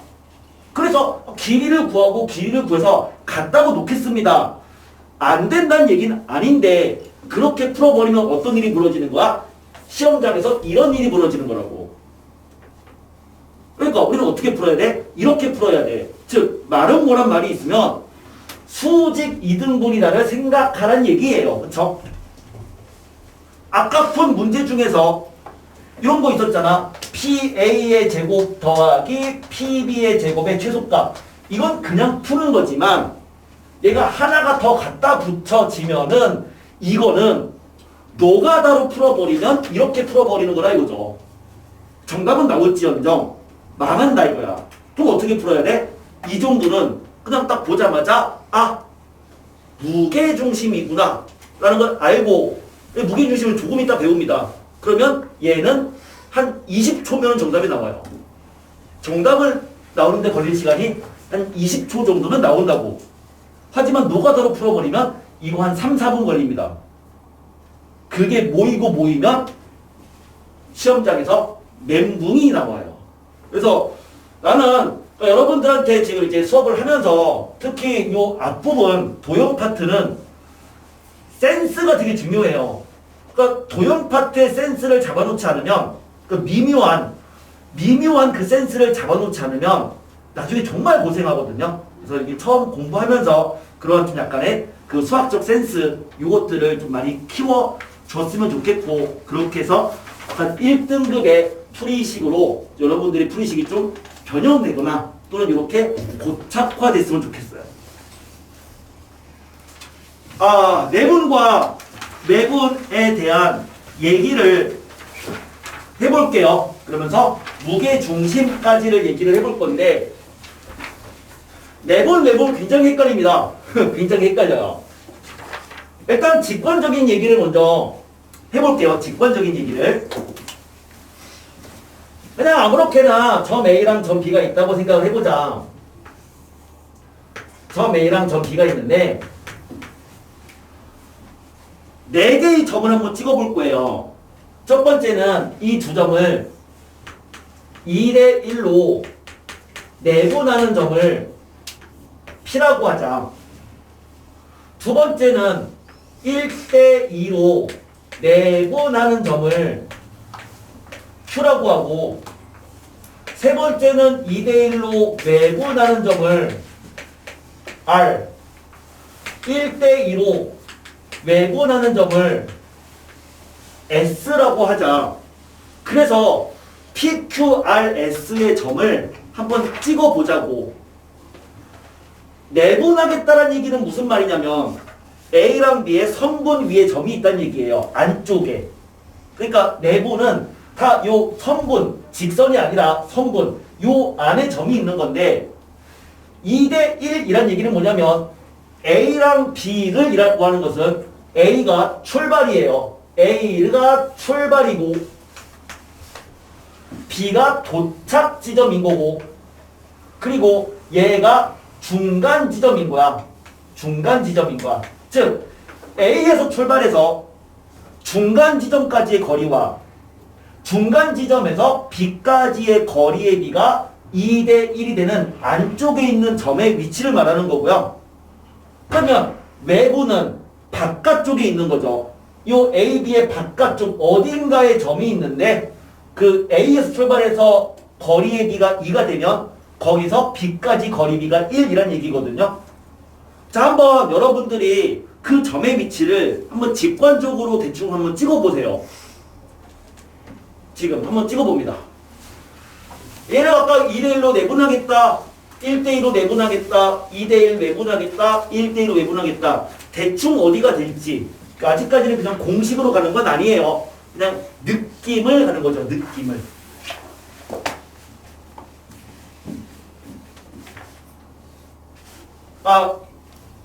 그래서 길이를 구하고 길이를 구해서 같다고 놓겠습니다. 안 된다는 얘기는 아닌데 그렇게 풀어버리면 어떤 일이 벌어지는 거야? 시험장에서 이런 일이 벌어지는 거라고. 그러니까 우리는 어떻게 풀어야 돼? 이렇게 풀어야 돼. 즉 말은 뭐란 말이 있으면 수직 이등분이다를 생각하라는 얘기예요. 그쵸? 아까 푼 문제 중에서 이런 거 있었잖아. PA의 제곱 더하기 PB의 제곱의 최소값. 이건 그냥 푸는 거지만 얘가 하나가 더 갖다 붙여지면은 이거는 노가다로 풀어버리면 이렇게 풀어버리는 거라 이거죠. 정답은 나올지언정 망한다 이거야. 그럼 어떻게 풀어야 돼? 이 정도는 그냥 딱 보자마자 무게중심이구나 라는 걸 알고 무게중심을 조금 이따 배웁니다. 그러면 얘는 한 20초면 정답이 나와요. 정답을 나오는데 걸릴 시간이 한 20초 정도는 나온다고. 하지만 노가다로 풀어버리면 이거 한 3, 4분 걸립니다. 그게 모이면 시험장에서 멘붕이 나와요. 그래서 나는 여러분들한테 지금 이제 수업을 하면서 특히 요 앞부분 도형 파트는 센스가 되게 중요해요. 그러니까 도형 파트의 센스를 잡아놓지 않으면 그 미묘한 그 센스를 잡아놓지 않으면 나중에 정말 고생하거든요. 그래서 이게 처음 공부하면서 그런 좀 약간의 그 수학적 센스 요것들을 좀 많이 키워줬으면 좋겠고 그렇게 해서 한 1등급의 풀이식으로 여러분들의 풀이식이 좀 변형되거나 또는 이렇게 고착화됐으면 좋겠어요. 내분과 매분에 대한 얘기를 해볼게요. 그러면서 무게중심까지를 얘기를 해볼 건데 내분, 매분 굉장히 헷갈립니다. 굉장히 헷갈려요. 일단 직관적인 얘기를 먼저 해볼게요. 직관적인 얘기를. 그냥 아무렇게나 점 A랑 점 B가 있다고 생각을 해보자. 점 A랑 점 B가 있는데 4개의 점을 한번 찍어볼 거예요. 첫 번째는 이 두 점을 2대 1로 내분하는 점을 P라고 하자. 두 번째는 1대 2로 내분하는 점을 Q라고 하고 세 번째는 2대 1로 내분하는 점을 R 1대 2로 외분하는 점을 S라고 하자. 그래서 PQRS의 점을 한번 찍어보자고. 내분하겠다는 얘기는 무슨 말이냐면 A랑 B의 선분 위에 점이 있다는 얘기예요. 안쪽에. 그러니까 내분은 다 요 선분, 직선이 아니라 선분, 요 안에 점이 있는 건데 2대 1이란 얘기는 뭐냐면 A랑 B를 이라고 하는 것은 A가 출발이에요. A가 출발이고 B가 도착 지점인 거고 그리고 얘가 중간 지점인 거야. 중간 지점인 거야. 즉 A에서 출발해서 중간 지점까지의 거리와 중간 지점에서 B까지의 거리의 B가 2대 1이 되는 안쪽에 있는 점의 위치를 말하는 거고요. 그러면 외부는 바깥쪽에 있는 거죠. 요 A, B의 바깥쪽 어딘가에 점이 있는데 그 A에서 출발해서 거리의 B가 2가 되면 거기서 B까지 거리 B가 1이란 얘기거든요. 자, 한번 여러분들이 그 점의 위치를 한번 직관적으로 대충 한번 찍어보세요. 지금 한번 찍어봅니다. 얘를 아까 2대1로 내분하겠다, 1대2로 내분하겠다, 2대1 내분하겠다, 1대2로 내분하겠다. 대충 어디가 될지 아직까지는 그냥 공식으로 가는 건 아니에요. 그냥 느낌을 가는 거죠. 느낌을.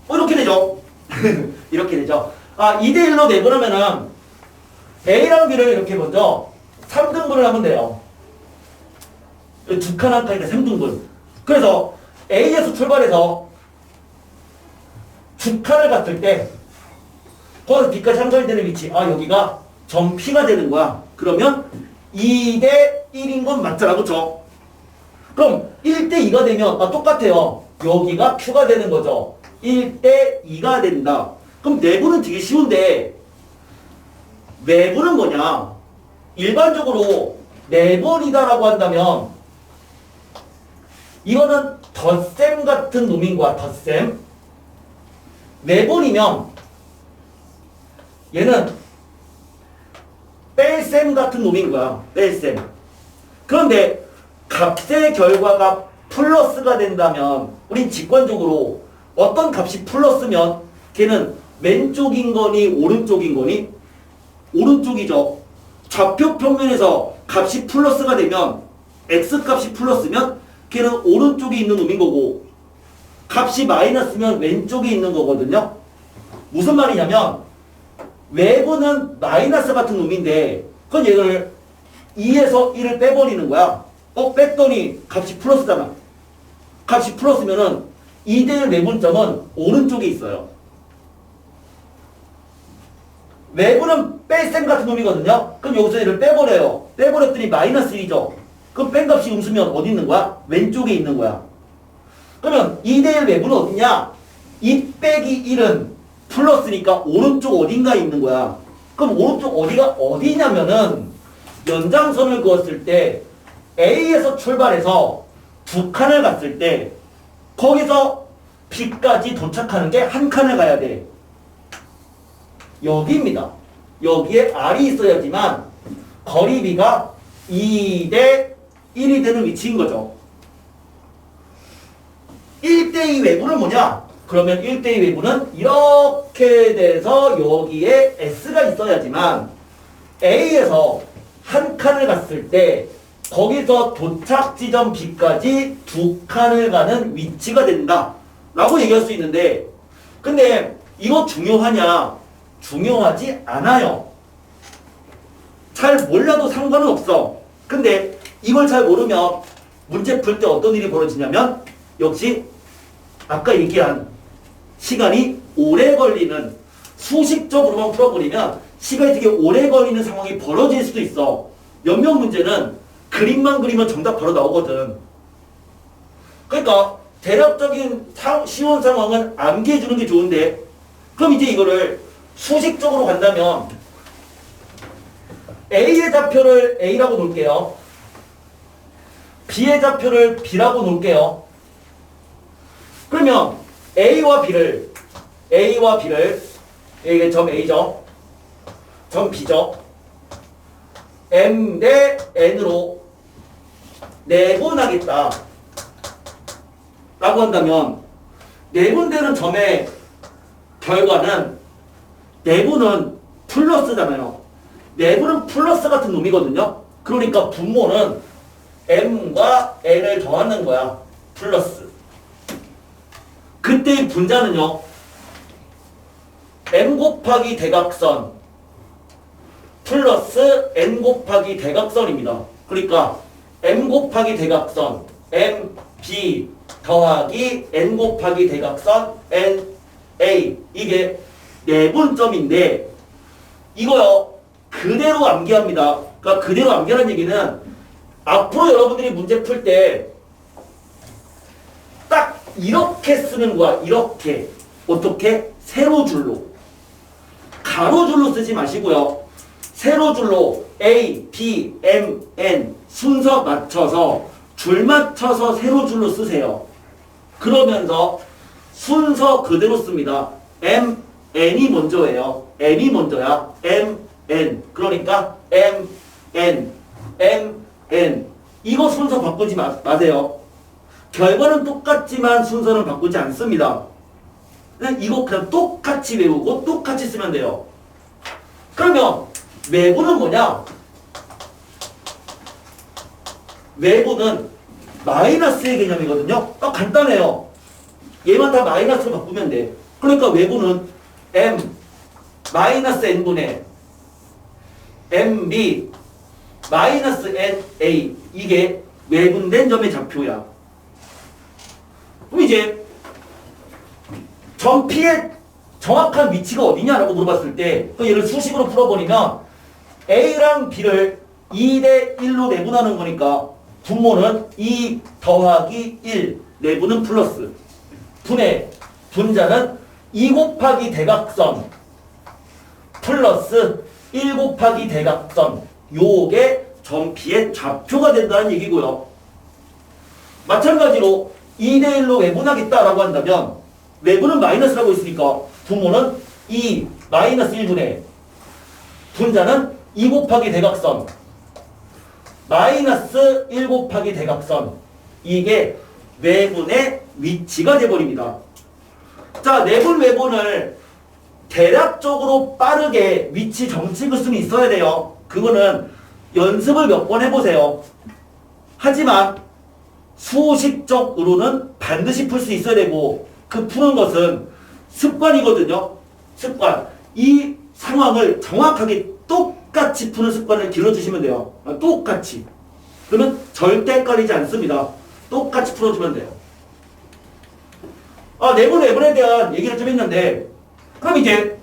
이렇게 되죠. 이렇게 되죠. 2대1로 내분하면은 A랑 B를 이렇게 먼저 3등분을 하면 돼요. 두 칸 한 칸이니까 3등분. 그래서 A에서 출발해서 두 칸을 갔을 때 거기서 B까지 상관되는 위치. 여기가 점 P가 되는 거야. 그러면 2대 1인 건 맞잖아. 그쵸? 그럼 1대 2가 되면 똑같아요. 여기가 Q가 되는 거죠. 1대 2가 된다. 그럼 내부는 되게 쉬운데 내부는 뭐냐? 일반적으로 내분이다라고 한다면 이거는 덧셈 같은 놈인 거야. 덧셈. 내분이면 얘는 뺄셈 같은 놈인 거야. 뺄셈. 그런데 값의 결과가 플러스가 된다면 우린 직관적으로 어떤 값이 플러스면 걔는 왼쪽인 거니 오른쪽인 거니? 오른쪽이죠. 좌표 평면에서 값이 플러스가 되면 x값이 플러스면 걔는 오른쪽에 있는 놈인 거고 값이 마이너스면 왼쪽에 있는 거거든요. 무슨 말이냐면 외부는 마이너스 같은 놈인데 그건 얘를 2에서 1을 빼버리는 거야. 뺐더니 값이 플러스잖아. 값이 플러스면은 2대1 외분점은 오른쪽에 있어요. 외부는 뺄셈 같은 놈이거든요. 그럼 여기서 얘를 빼버려요. 빼버렸더니 마이너스 1이죠. 그럼 뺀 값이 음수면 어디 있는 거야? 왼쪽에 있는 거야. 그러면 2대1 외부는 어디냐? 2 빼기 1은 플러스니까 오른쪽 어딘가에 있는 거야. 그럼 오른쪽 어디가 어디냐면은 연장선을 그었을 때 A에서 출발해서 두 칸을 갔을 때 거기서 B까지 도착하는 게 한 칸을 가야 돼. 여기입니다. 여기에 R이 있어야지만 거리 B가 2대 1이 되는 위치인 거죠. 1대2 외부는 뭐냐? 그러면 1대2 외부는 이렇게 돼서 여기에 S가 있어야지만 A에서 한 칸을 갔을 때 거기서 도착 지점 B까지 두 칸을 가는 위치가 된다 라고 얘기할 수 있는데 근데 이거 중요하냐? 중요하지 않아요. 잘 몰라도 상관은 없어. 근데 이걸 잘 모르면 문제 풀 때 어떤 일이 벌어지냐면 역시 아까 얘기한 시간이 오래 걸리는 수식적으로만 풀어버리면 시간이 되게 오래 걸리는 상황이 벌어질 수도 있어. 몇몇 문제는 그림만 그리면 정답 바로 나오거든. 그러니까 대략적인 쉬운 상황은 암기해 주는 게 좋은데 그럼 이제 이거를 수식적으로 간다면 A의 좌표를 A라고 놓을게요. B의 좌표를 B라고 놓을게요. 그러면 A와 B를 이게 점 A죠. 점 B죠. M 대 N으로 내분하겠다 라고 한다면 내분되는 점의 결과는 내분은 플러스잖아요. 내분은 플러스 같은 놈이거든요. 그러니까 분모는 M과 N을 더하는 거야. 플러스. 그때의 분자는요. M 곱하기 대각선 플러스 N 곱하기 대각선입니다. 그러니까 M 곱하기 대각선 M, B 더하기 N 곱하기 대각선 N, A 이게 내분점인데 이거요. 그대로 암기합니다. 그러니까 그대로 암기하는 얘기는 앞으로 여러분들이 문제 풀 때 딱 이렇게 쓰는 거야. 이렇게. 어떻게? 세로줄로. 가로줄로 쓰지 마시고요. 세로줄로 A, B, M, N 순서 맞춰서 줄 맞춰서 세로줄로 쓰세요. 그러면서 순서 그대로 씁니다. M, N이 먼저예요. M이 먼저야. M, N. 그러니까 M, N, M, N. 이거 순서 바꾸지 마세요. 결과는 똑같지만 순서는 바꾸지 않습니다. 그냥 이거 그냥 똑같이 외우고 똑같이 쓰면 돼요. 그러면 외부는 뭐냐? 외부는 마이너스의 개념이거든요. 간단해요. 얘만 다 마이너스로 바꾸면 돼. 그러니까 외부는 M 마이너스 N분의 MB 마이너스 NA 이게 외분된 점의 좌표야. 그럼 이제 점 P의 정확한 위치가 어디냐라고 물어봤을 때 그 얘를 수식으로 풀어버리면 A랑 B를 2대 1로 내분하는 거니까 분모는 2 더하기 1 내분은 플러스 분의 분자는 2 곱하기 대각선 플러스 1 곱하기 대각선 요게 점 P의 좌표가 된다는 얘기고요. 마찬가지로 2대 1로 외분하겠다라고 한다면 외분은 마이너스라고 있으니까 분모는 2 마이너스 1분의 분자는 2 곱하기 대각선 마이너스 1 곱하기 대각선 이게 외분의 위치가 돼버립니다. 자, 내분 외분을 대략적으로 빠르게 위치 정책을 수는 있어야 돼요. 그거는 연습을 몇 번 해보세요. 하지만 수식적으로는 반드시 풀 수 있어야 되고 그 푸는 것은 습관이거든요. 습관. 이 상황을 정확하게 똑같이 푸는 습관을 길러주시면 돼요. 똑같이. 그러면 절대 헷갈리지 않습니다. 똑같이 풀어주면 돼요. 내분 외분에 대한 얘기를 좀 했는데 그럼 이제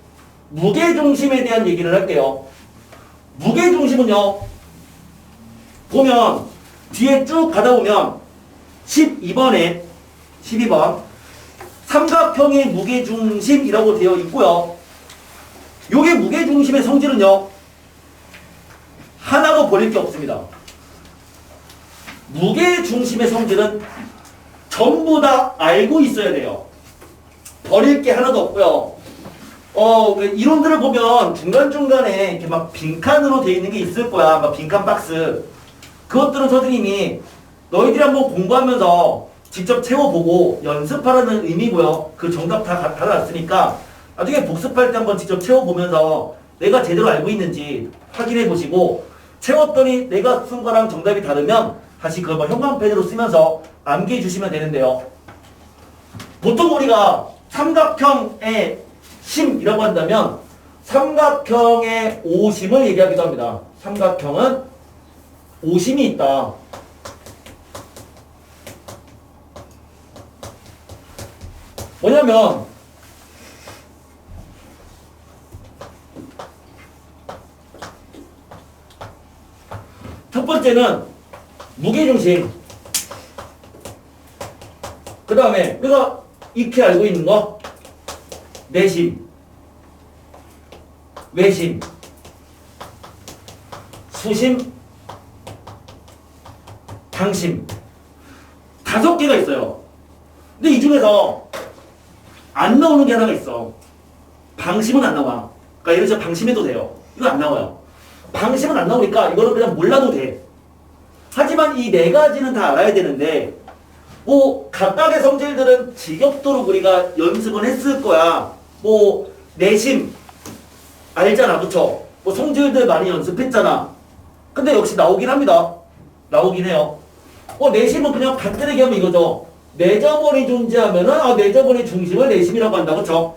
무게중심에 대한 얘기를 할게요. 무게중심은요. 보면 뒤에 쭉 가다 보면 12번에 12번 삼각형의 무게중심이라고 되어 있고요. 요게 무게중심의 성질은요. 하나도 버릴 게 없습니다. 무게중심의 성질은 전부 다 알고 있어야 돼요. 버릴 게 하나도 없고요. 그 이론들을 보면 중간중간에 이렇게 막 빈칸으로 되어 있는 게 있을 거야. 막 빈칸 박스. 그것들은 선생님이 너희들이 한번 공부하면서 직접 채워보고 연습하라는 의미고요. 그 정답 다 달아놨으니까 나중에 복습할 때 한번 직접 채워보면서 내가 제대로 알고 있는지 확인해 보시고 채웠더니 내가 쓴 거랑 정답이 다르면 다시 그걸 형광펜으로 쓰면서 암기해 주시면 되는데요. 보통 우리가 삼각형의 심이라고 한다면 삼각형의 오심을 얘기하기도 합니다. 삼각형은 오심이 있다. 뭐냐면 첫 번째는 무게중심. 그 다음에 우리가 익히 알고 있는 거 내심, 외심, 수심, 방심 5개가 있어요. 근데 이 중에서 안 나오는 게 하나가 있어. 방심은 안 나와. 그러니까 예를 들어 방심해도 돼요. 이거 안 나와요. 방심은 안 나오니까 이거는 그냥 몰라도 돼. 하지만 이 4가지는 다 알아야 되는데 뭐 각각의 성질들은 지겹도록 우리가 연습은 했을 거야. 뭐 내심 알잖아, 그쵸? 뭐 성질들 많이 연습했잖아. 근데 역시 나오긴 합니다. 나오긴 해요. 내심은 그냥 간단하게 하면 이거죠. 내저번이 존재하면은 내저번의 중심을 내심이라고 한다, 그쵸?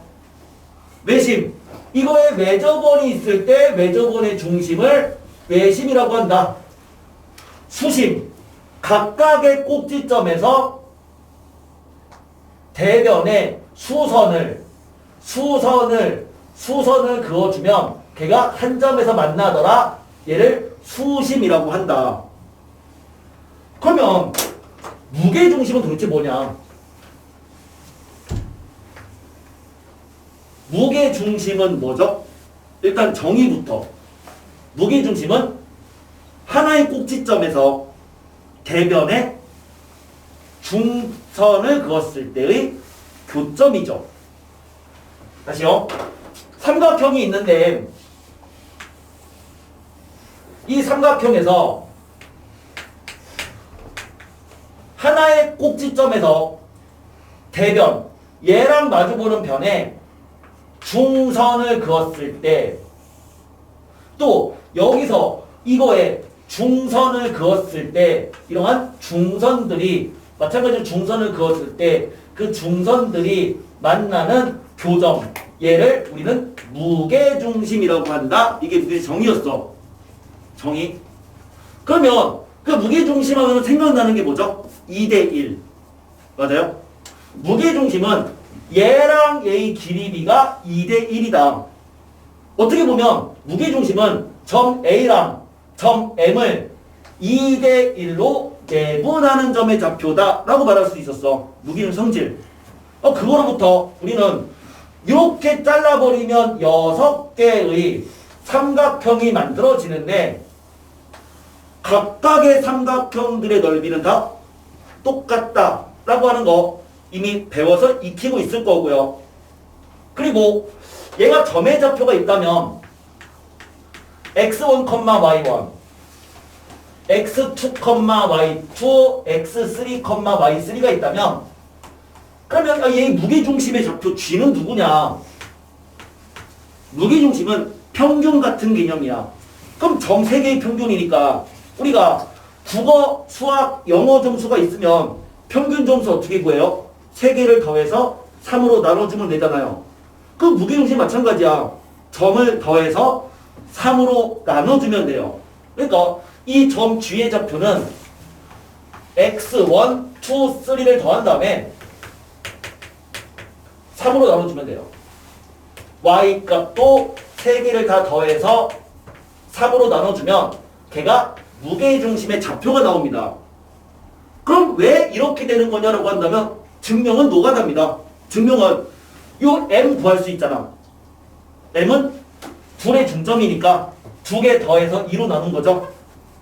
외심, 이거에 외저번이 있을 때 외저번의 중심을 외심이라고 한다. 수심, 각각의 꼭지점에서 대변에 수선을 그어주면 걔가 한 점에서 만나더라. 얘를 수심이라고 한다. 그러면 무게중심은 도대체 뭐냐? 무게중심은 뭐죠? 일단 정의부터. 무게중심은 하나의 꼭지점에서 대변에 중선을 그었을 때의 교점이죠. 다시요. 삼각형이 있는데 이 삼각형에서 하나의 꼭지점에서 대변, 얘랑 마주보는 변에 중선을 그었을 때, 또 여기서 이거에 중선을 그었을 때, 이러한 중선들이 마찬가지로 중선을 그었을 때 그 중선들이 만나는 교점, 얘를 우리는 무게중심이라고 한다. 이게 우리의 정의였어. 정의. 그러면 그 무게중심하면 생각나는 게 뭐죠? 2대1. 맞아요? 무게중심은 얘랑 얘의 길이비가 2대1이다. 어떻게 보면 무게중심은 점 A랑 점 M을 2대1로 내분하는 점의 좌표다 라고 말할 수 있었어. 무게중심 성질. 그거로부터 우리는 이렇게 잘라버리면 6개의 삼각형이 만들어지는데 각각의 삼각형들의 넓이는 다 똑같다 라고 하는 거 이미 배워서 익히고 있을 거고요. 그리고 얘가 점의 좌표가 있다면 x1, y1, x2, y2, x3, y3가 있다면 그러면 얘 무게중심의 좌표 G는 누구냐? 무게중심은 평균 같은 개념이야. 그럼 점 3개의 평균이니까 우리가 국어, 수학, 영어 점수가 있으면 평균 점수 어떻게 구해요? 3개를 더해서 3으로 나눠주면 되잖아요. 그 무게중심 마찬가지야. 점을 더해서 3으로 나눠주면 돼요. 그러니까 이 점 G의 좌표는 x1, 2, 3를 더한 다음에 3으로 나눠주면 돼요. y 값도 3개를 다 더해서 3으로 나눠주면 걔가 무게중심의 좌표가 나옵니다. 그럼 왜 이렇게 되는 거냐라고 한다면 증명은 노가다입니다. 증명은 요 m 구할 수 있잖아. m은 둘의 중점이니까 2개 더해서 2로 나눈 거죠.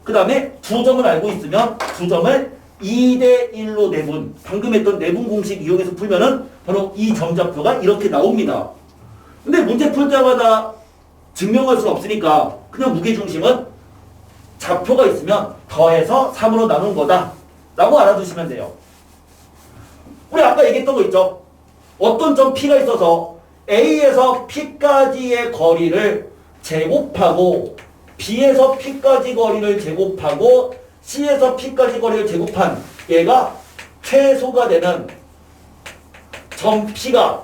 그 다음에 2점을 알고 있으면 2점을 2대1로 내분, 방금 했던 내분 공식 이용해서 풀면은 바로 이 점좌표가 이렇게 나옵니다. 근데 문제 풀 때마다 증명할 수 없으니까 그냥 무게중심은 좌표가 있으면 더해서 3으로 나눈 거다 라고 알아두시면 돼요. 우리 아까 얘기했던 거 있죠? 어떤 점 P가 있어서 A에서 P까지의 거리를 제곱하고 B에서 P까지 거리를 제곱하고 C에서 P까지 거리를 제곱한 얘가 최소가 되는 점 P가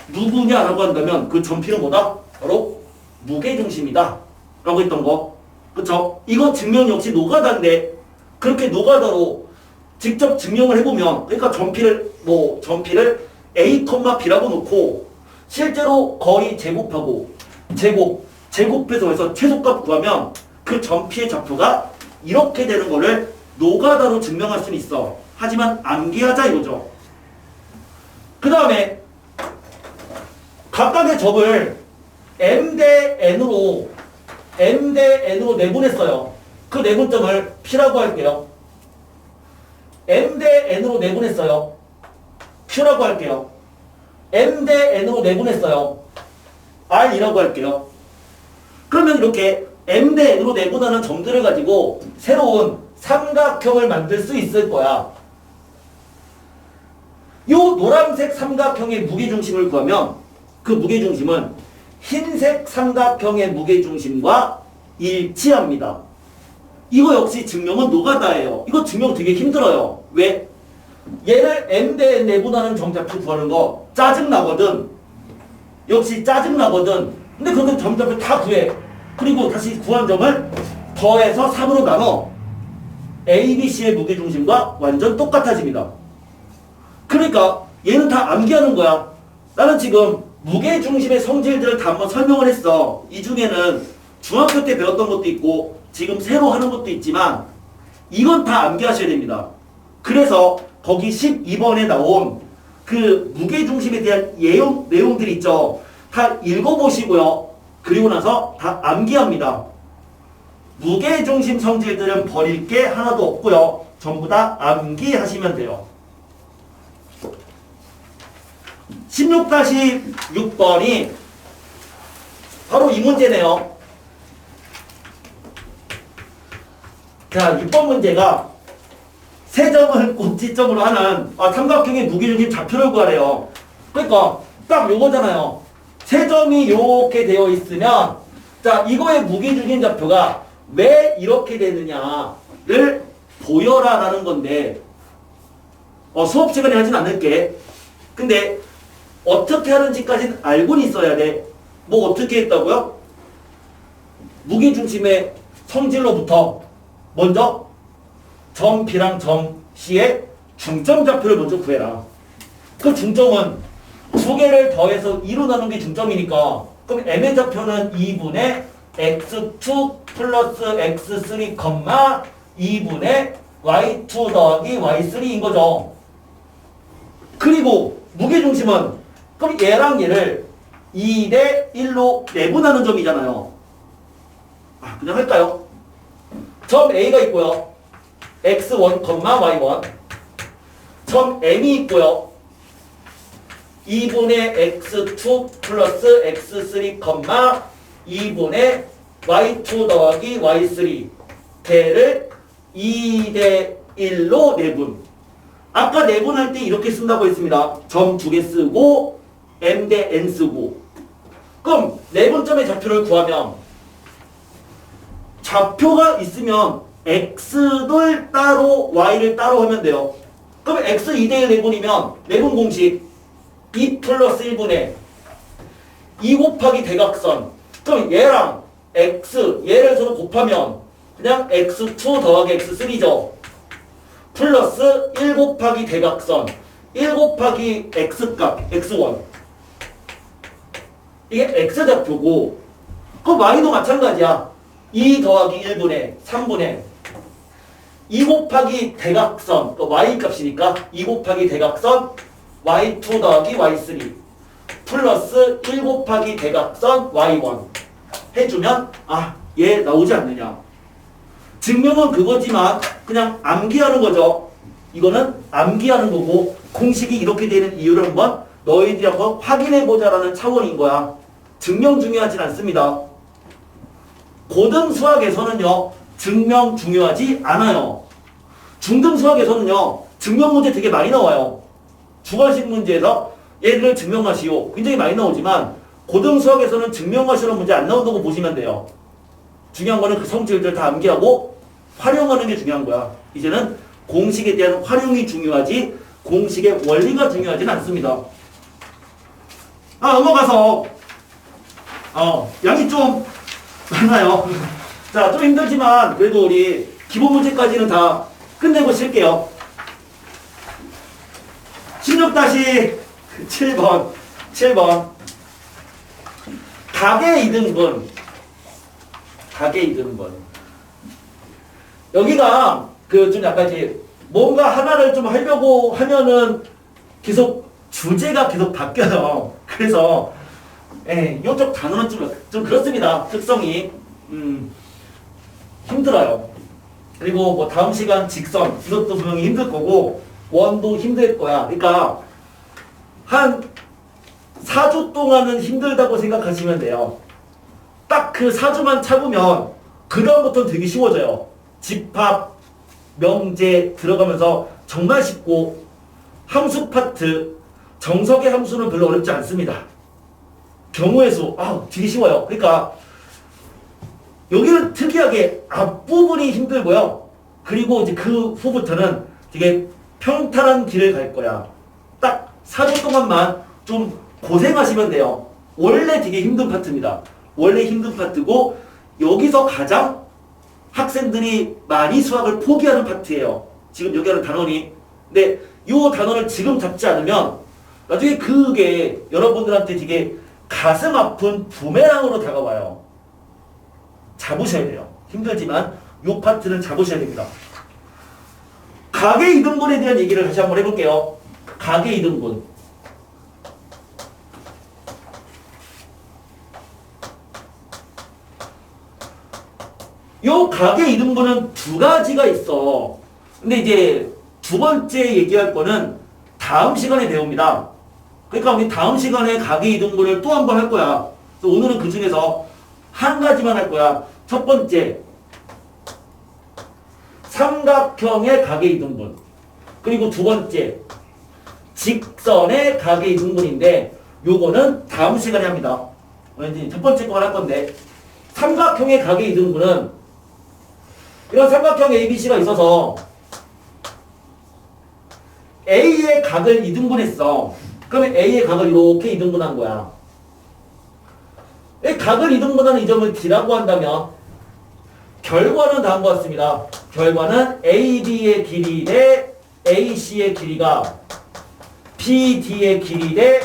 누구냐라고 한다면 그 점 P는 뭐다? 바로 무게중심이다 라고 했던 거. 그쵸? 이거 증명 역시 노가다인데 그렇게 노가다로 직접 증명을 해보면 그러니까 점 P를 A, B라고 놓고 실제로 거리 제곱하고 제곱해서 해서 최소값 구하면 그 점 P의 좌표가 이렇게 되는 거를 노가다로 증명할 수는 있어. 하지만 암기하자 이거죠. 그 다음에 각각의 점을 m 대 n으로 내분했어요. 그 내분점을 P라고 할게요. m 대 n으로 내분했어요. Q라고 할게요. m 대 n으로 내분했어요. R이라고 할게요. 그러면 이렇게 m 대 n으로 내분하는 점들을 가지고 새로운 삼각형을 만들 수 있을 거야. 요 노란색 삼각형의 무게중심을 구하면 그 무게중심은 흰색 삼각형의 무게중심과 일치합니다. 이거 역시 증명은 노가다예요. 이거 증명 되게 힘들어요. 왜? 얘를 m 대 n 내분하는 점좌표 구하는 거 짜증나거든. 역시 짜증나거든. 근데 그렇게 점좌표 다 구해. 그리고 다시 구한 점을 더해서 3으로 나눠. A, B, C의 무게중심과 완전 똑같아집니다. 그러니까 얘는 다 암기하는 거야. 나는 지금 무게중심의 성질들을 다 한번 설명을 했어. 이 중에는 중학교 때 배웠던 것도 있고 지금 새로 하는 것도 있지만 이건 다 암기하셔야 됩니다. 그래서 거기 12번에 나온 그 무게중심에 대한 내용들 있죠. 다 읽어보시고요. 그리고 나서 다 암기합니다. 무게중심 성질들은 버릴 게 하나도 없고요. 전부 다 암기하시면 돼요. 16-6번이 바로 이 문제네요. 자, 6번 문제가 세 점을 꼭지점으로 하는 삼각형의 무게중심 좌표를 구하래요. 그러니까 딱 요거잖아요. 세 점이 요렇게 되어 있으면 자, 이거의 무게중심 좌표가 왜 이렇게 되느냐를 보여라 라는 건데 수업 시간에 하진 않을게. 근데 어떻게 하는지까지는 알고는 있어야 돼. 뭐 어떻게 했다고요? 무게중심의 성질로부터 먼저 점 B랑 점 C의 중점 좌표를 먼저 구해라. 그 중점은 두 개를 더해서 2로 나눈 게 중점이니까 그럼 M의 좌표는 2분의 x2 플러스 x3, 2분의 y2 더하기 y3인 거죠. 그리고 무게중심은 그럼 얘랑 얘를 2대 1로 내분하는 점이잖아요. 그냥 할까요? 점 A가 있고요. x1, y1 점 M이 있고요. 2분의 x2 플러스 x3, 2분의 y2 더하기 y3 걔를 2대 1로 내분. 아까 내분할 때 이렇게 쓴다고 했습니다. 점 두 개 쓰고 m 대 n 쓰고. 그럼 내분점의 좌표를 구하면 좌표가 있으면 x를 따로 y를 따로 하면 돼요. 그럼 x 2대 1 내분이면 내분 공식 2 플러스 1분의 2 곱하기 대각선. 그럼 얘랑 x 얘를 서로 곱하면 그냥 x2 더하기 x3죠. 플러스 1 곱하기 대각선 1 곱하기 x값 x1 이게 x좌표고 그 y도 마찬가지야. 2 더하기 1분의 3분의 2 곱하기 대각선 그 y값이니까 2 곱하기 대각선 y2 더하기 y3 플러스 1 곱하기 대각선 y1 해주면 얘 나오지 않느냐. 증명은 그거지만 그냥 암기하는 거죠. 이거는 암기하는 거고 공식이 이렇게 되는 이유를 한번 너희들이 한번 확인해보자라는 차원인 거야. 증명 중요하진 않습니다. 고등 수학에서는요 증명 중요하지 않아요. 중등 수학에서는요 증명 문제 되게 많이 나와요. 주관식 문제에서 얘들을 증명하시오 굉장히 많이 나오지만 고등 수학에서는 증명하시는 문제 안 나온다고 보시면 돼요. 중요한 거는 그 성질들 다 암기하고 활용하는 게 중요한 거야. 이제는 공식에 대한 활용이 중요하지 공식의 원리가 중요하진 않습니다. 넘어가서 양이 좀 많아요. 자, 좀 힘들지만 그래도 우리 기본 문제까지는 다 끝내고 쉴게요. 16-7번 각의 이등분 여기가 좀 약간 이제 뭔가 하나를 좀 하려고 하면은 계속 주제가 계속 바뀌어요. 그래서 이쪽 단어는 좀 그렇습니다. 특성이 힘들어요. 그리고 뭐 다음 시간 직선 이것도 분명히 힘들 거고 원도 힘들 거야. 그러니까 한 4주 동안은 힘들다고 생각하시면 돼요. 딱 그 4주만 참으면 그 다음부터는 되게 쉬워져요. 집합, 명제 들어가면서 정말 쉽고 함수 파트, 정석의 함수는 별로 어렵지 않습니다. 경우의 수, 되게 쉬워요. 그러니까 여기는 특이하게 앞부분이 힘들고요. 그리고 이제 그 후부터는 되게 평탄한 길을 갈 거야. 딱 4주 동안만 좀 고생하시면 돼요. 원래 되게 힘든 파트입니다. 원래 힘든 파트고 여기서 가장 학생들이 많이 수학을 포기하는 파트예요. 지금 여기 하는 단원이. 근데 이 단원을 지금 잡지 않으면 나중에 그게 여러분들한테 되게 가슴 아픈 부메랑으로 다가와요. 잡으셔야 돼요. 힘들지만 이 파트는 잡으셔야 됩니다. 각의 이등분에 대한 얘기를 다시 한번 해볼게요. 각의 이등분. 요 각의 이등분은 두 가지가 있어. 근데 이제 두 번째 얘기할 거는 다음 시간에 배웁니다. 그러니까 우리 다음 시간에 각의 이등분을 또 한 번 할 거야. 그래서 오늘은 그 중에서 한 가지만 할 거야. 첫 번째, 삼각형의 각의 이등분. 그리고 두 번째, 직선의 각의 이등분인데 요거는 다음 시간에 합니다. 이제 첫 번째 거만 할 건데 삼각형의 각의 이등분은 이런 삼각형 ABC가 있어서 A의 각을 이등분했어. 그러면 A의 각을 이렇게 이등분한 거야. 이 각을 이등분하는 이 점을 D라고 한다면 결과는 다음과 같습니다. 결과는 AB의 길이 대 AC의 길이가 BD의 길이 대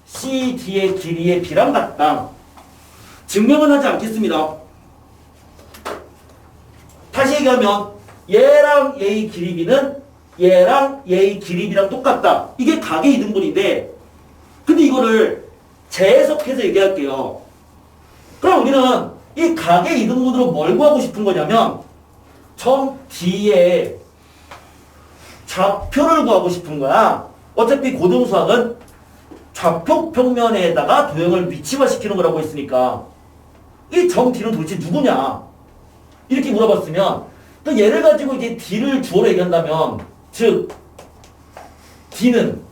CD의 길이의 B랑 같다. 증명은 하지 않겠습니다. 다시 얘기하면 얘랑 얘의 길이 B는 얘랑 얘의 길이 B랑 똑같다. 이게 각의 이등분인데 근데 이거를 재해석해서 얘기할게요. 그럼 우리는 이 각의 이등분으로 뭘 구하고 싶은 거냐면 점 D의 좌표를 구하고 싶은 거야. 어차피 고등수학은 좌표 평면에다가 도형을 위치화시키는 거라고 했으니까 이 점 D는 도대체 누구냐? 이렇게 물어봤으면 또 얘를 가지고 이제 D를 주어로 얘기한다면 즉 D는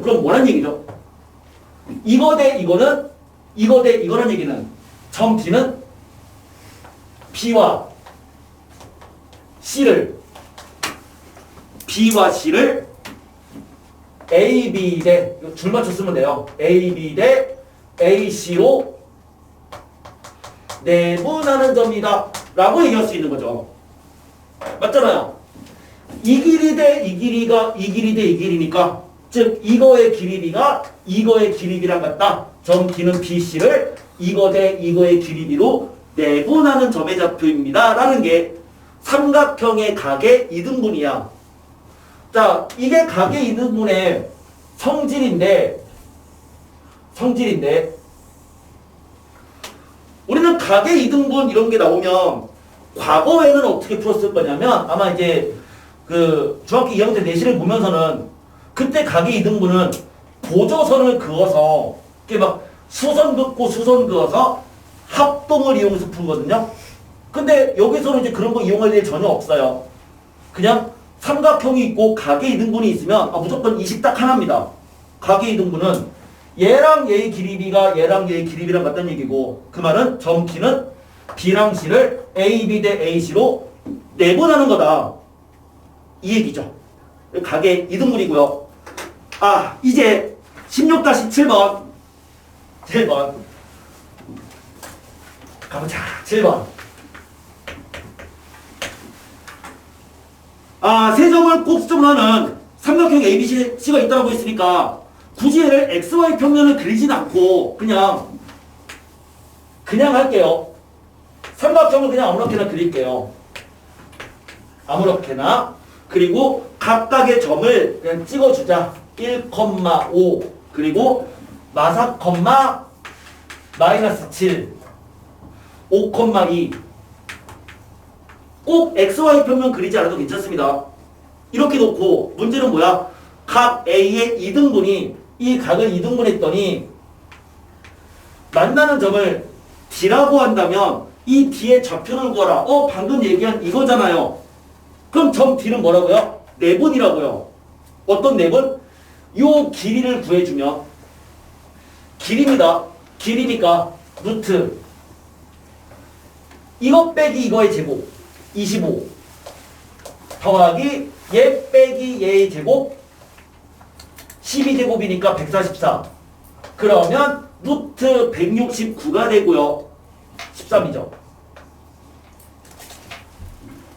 그럼 뭐란 얘기죠? 이거 대 이거는 이거 대 이거란 얘기는 점 D는 B와 C를 AB 대 이거 줄 맞춰 쓰면 돼요. AB 대 AC로 내분하는 점이다 라고 얘기할 수 있는 거죠. 맞잖아요. 이 길이 대 이 길이가 이 길이 대 이 길이니까 즉 이거의 길이비가 이거의 길이비랑 같다. 점 D는 BC를 이거 대 이거의 길이비로 내분하는 점의 좌표입니다 라는 게 삼각형의 각의 이등분이야. 자, 이게 각의 이등분의 성질인데 우리는 각의 이등분 이런 게 나오면 과거에는 어떻게 풀었을 거냐면 아마 이제 그 중학교 2학년 때 내신을 보면서는 그때 각의 이등분은 보조선을 그어서 이렇게 막 수선 긋고 수선 그어서 합동을 이용해서 풀거든요. 근데 여기서는 이제 그런 거 이용할 일 전혀 없어요. 그냥 삼각형이 있고 각의 이등분이 있으면 무조건 이 식 딱 하나입니다. 각의 이등분은 얘랑 얘의 길이비가 얘랑 얘의 길이비랑 같다는 얘기고 그 말은 점 T는 B랑 C를 AB 대 AC로 내분하는 거다. 이 얘기죠. 각의 이등분이고요. 이제 16-7번 7번 가보자. 7번 세 점을 꼭 수점으로 하는 삼각형 ABC가 있다고 했으니까 굳이 얘를 XY 평면을 그리진 않고 그냥 할게요. 삼각형을 그냥 아무렇게나 그릴게요. 아무렇게나. 그리고 각각의 점을 그냥 찍어주자. 1,5 그리고 마사 마이너스 7 5,2 꼭 XY 평면 그리지 않아도 괜찮습니다. 이렇게 놓고 문제는 뭐야? 각 A의 이등분이 이 각을 이등분했더니 만나는 점을 D라고 한다면 이 D의 좌표를 구하라. 방금 얘기한 이거잖아요. 그럼 점 D는 뭐라고요? 내분이라고요. 어떤 내분? 요 길이를 구해주면 길입니다. 길이니까 루트 이거 빼기 이거의 제곱 25 더하기 얘 빼기 얘의 제곱 12제곱이니까 144 그러면 루트 169가 되고요. 13이죠.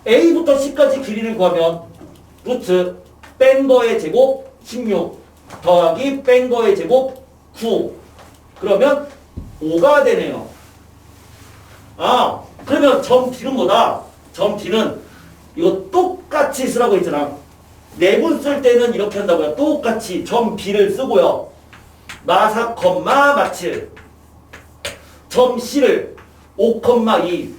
A부터 C까지 길이를 구하면 루트 뺀 거의 제곱 16 더하기 뺀 거의 제곱 9 그러면 5가 되네요. 그러면 점 D는 뭐다? 점 D는 이거 똑같이 쓰라고 했잖아. 내분 쓸 때는 이렇게 한다고요. 똑같이 점 B를 쓰고요. 마사, 마칠 점 C를 5,2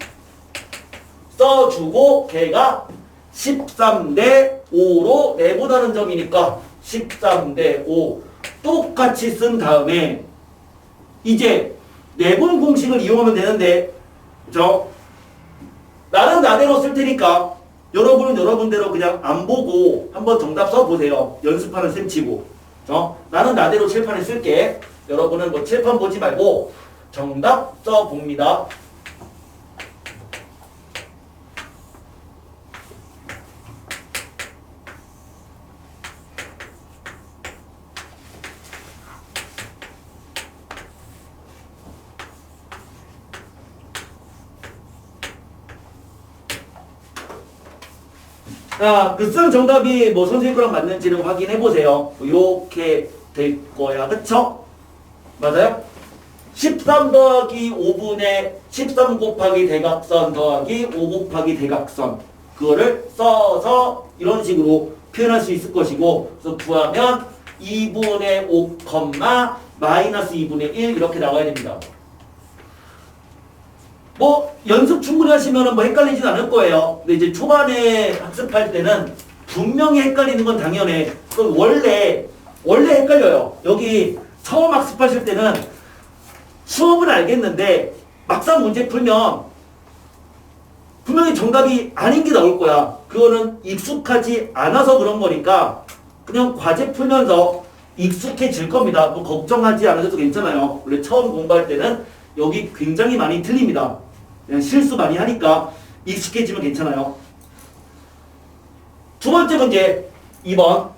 써주고 걔가 13대 5로 내보다는 점이니까 13대 5 똑같이 쓴 다음에 이제 내분 공식을 이용하면 되는데 그죠? 나는 나대로 쓸 테니까 여러분은 여러분대로 그냥 안 보고 한번 정답 써보세요. 연습하는 셈 치고. 나는 나대로 칠판에 쓸게. 여러분은 뭐 칠판 보지 말고 정답 써봅니다. 자, 그 쓴 정답이 뭐 선생님 거랑 맞는지는 확인해 보세요. 이렇게 될 거야. 그쵸? 맞아요? 13 더하기 5분의 13 곱하기 대각선 더하기 5 곱하기 대각선 그거를 써서 이런 식으로 표현할 수 있을 것이고 그래서 구하면 2분의 5, 마이너스 2분의 1 이렇게 나와야 됩니다. 뭐 연습 충분히 하시면 뭐 헷갈리진 않을 거예요. 근데 이제 초반에 학습할 때는 분명히 헷갈리는 건 당연해. 그 원래 헷갈려요. 여기 처음 학습하실 때는 수업은 알겠는데 막상 문제 풀면 분명히 정답이 아닌 게 나올 거야. 그거는 익숙하지 않아서 그런 거니까 그냥 과제 풀면서 익숙해질 겁니다. 뭐 걱정하지 않으셔도 괜찮아요. 원래 처음 공부할 때는 여기 굉장히 많이 틀립니다. 그냥 실수 많이 하니까 익숙해지면 괜찮아요. 두 번째 문제 2번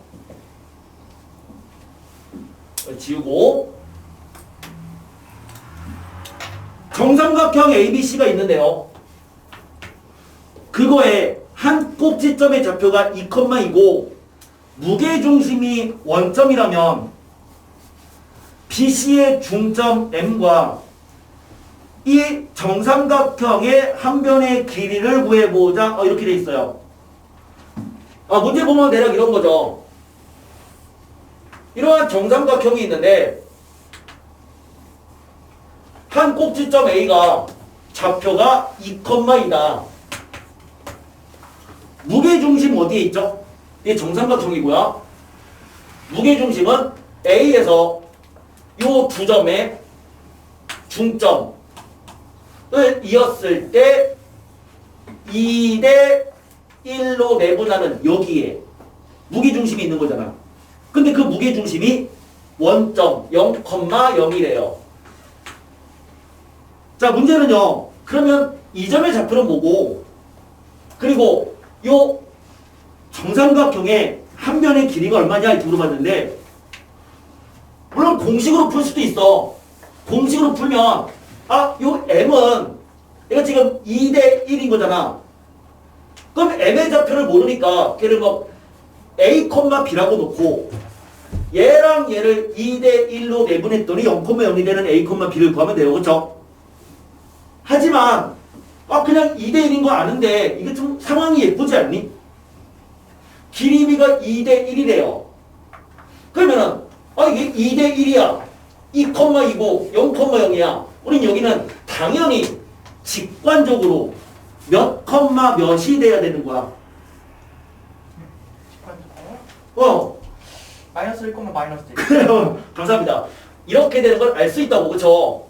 지우고 정삼각형 ABC가 있는데요. 그거에 한 꼭지점의 좌표가 2,2고 무게중심이 원점이라면 BC의 중점 M과 이 정삼각형의 한 변의 길이를 구해보자. 이렇게 돼 있어요. 문제 보면 대략 이런 거죠. 이러한 정삼각형이 있는데 한 꼭지점 A가 좌표가 2,2다. 무게중심 어디에 있죠? 이게 정삼각형이고요. 무게중심은 A에서 요 두 점의 중점을 이었을 때 2대 1로 내분하는 여기에 무게중심이 있는 거잖아. 근데 그 무게중심이 원점 0,0이래요. 자, 문제는요. 그러면 이 점의 좌표는 뭐고 그리고 요 정삼각형의 한 변의 길이가 얼마냐 이렇게 물어봤는데 물론 공식으로 풀 수도 있어. 공식으로 풀면 요 m은 얘가 지금 2대 1인 거잖아. 그럼 m의 좌표를 모르니까 걔를 뭐 a, b라고 놓고 얘랑 얘를 2대 1로 내분했더니 0,0이 되는 a, b를 구하면 돼요. 그쵸? 하지만 그냥 2대 1인 거 아는데 이게 좀 상황이 예쁘지 않니? 길이비가 2대 1이래요. 그러면은 이게 2대 1이야. 2,2고 0,0이야. 우린 여기는 당연히 직관적으로 몇 컴마 몇이 돼야 되는 거야. 마이너스 1, 마이너스 1. 그래요. 감사합니다. 이렇게 되는 걸 알 수 있다고. 그쵸?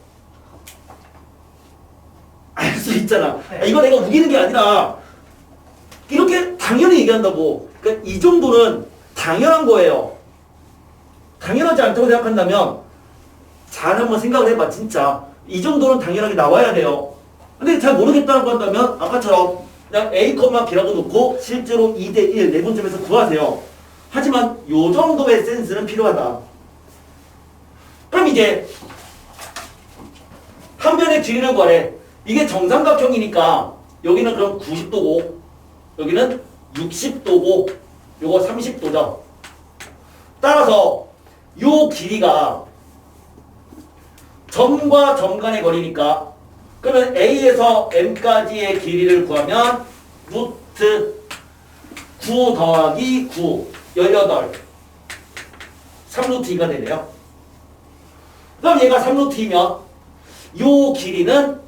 알 수 있잖아. 네. 이거 내가 우기는 게 아니라 이렇게 당연히 얘기한다고. 그러니까 이 정도는 당연한 거예요. 당연하지 않다고 생각한다면 잘 한번 생각을 해봐. 진짜 이 정도는 당연하게 나와야 돼요. 근데 잘 모르겠다고 한다면 아까처럼 그냥 A, B라고 놓고 실제로 2대 1 내분점에서 구하세요. 하지만 요 정도의 센스는 필요하다. 그럼 이제 한 변의 길이를 구하래. 이게 정삼각형이니까 여기는 그럼 90도고 여기는 60도고 요거 30도죠. 따라서 요 길이가 점과 점 간의 거리니까 그러면 A에서 M까지의 길이를 구하면 루트 9 더하기 9 18 3루트 2가 되네요. 그럼 얘가 3루트 2면 요 길이는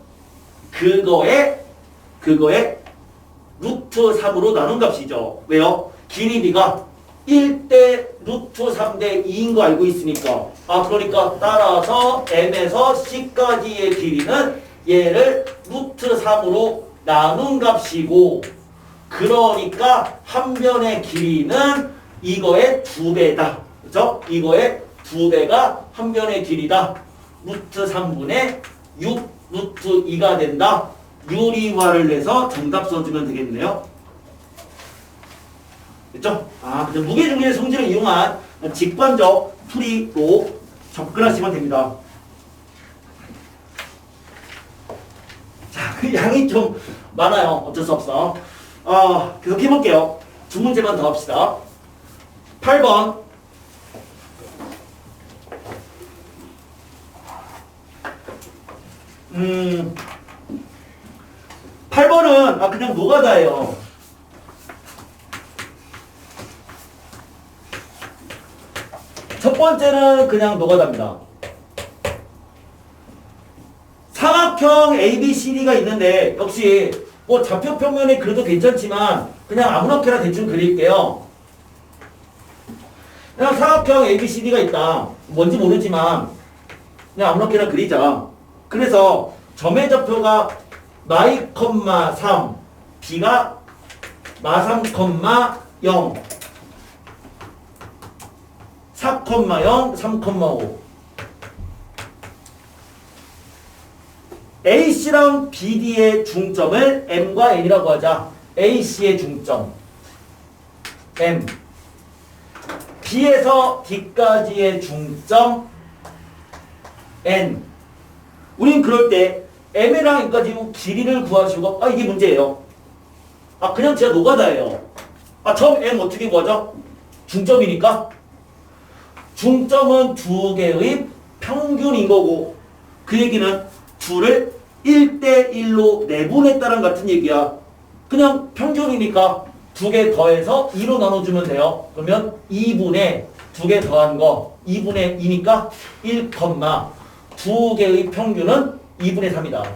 그거에 루트 3으로 나눈 값이죠. 왜요? 길이 B가 1대 루트 3대 2인 거 알고 있으니까. 그러니까 따라서 M에서 C까지의 길이는 얘를 루트 3으로 나눈 값이고, 그러니까 한 변의 길이는 이거의 2배다. 그죠? 이거의 2배가 한 변의 길이다. 루트 3분의 6 루트 2가 된다. 유리화를 내서 정답 써주면 되겠네요. 됐죠? 그냥 무게중심의 성질을 이용한 직관적 풀이로 접근하시면 됩니다. 자, 그 양이 좀 많아요. 어쩔 수 없어. 계속 해볼게요. 두 문제만 더 합시다. 8번. 8번은 그냥 노가다예요. 첫 번째는 그냥 노가다입니다. 사각형 ABCD가 있는데 역시 뭐 좌표 평면에 그려도 괜찮지만 그냥 아무렇게나 대충 그릴게요. 그냥 사각형 ABCD가 있다. 뭔지 모르지만 그냥 아무렇게나 그리자. 그래서 점의 좌표가 마이, 3, B가 마3, 0, 4, 0, 3, 5. AC랑 BD의 중점을 M과 N이라고 하자. AC의 중점 M, B에서 D까지의 중점 N. 우린 그럴 때 M이랑 N까지 길이를 구하시고 이게 문제예요. 그냥 제가 노가다예요. 점 M 어떻게 구하죠? 중점이니까 중점은 두 개의 평균인 거고, 그 얘기는 둘을 1대1로 내분했다는 같은 얘기야. 그냥 평균이니까 두 개 더해서 2로 나눠주면 돼요. 그러면 2분의 두 개 더한 거 2분의 2니까 1, 두 개의 평균은 2분의 3이다.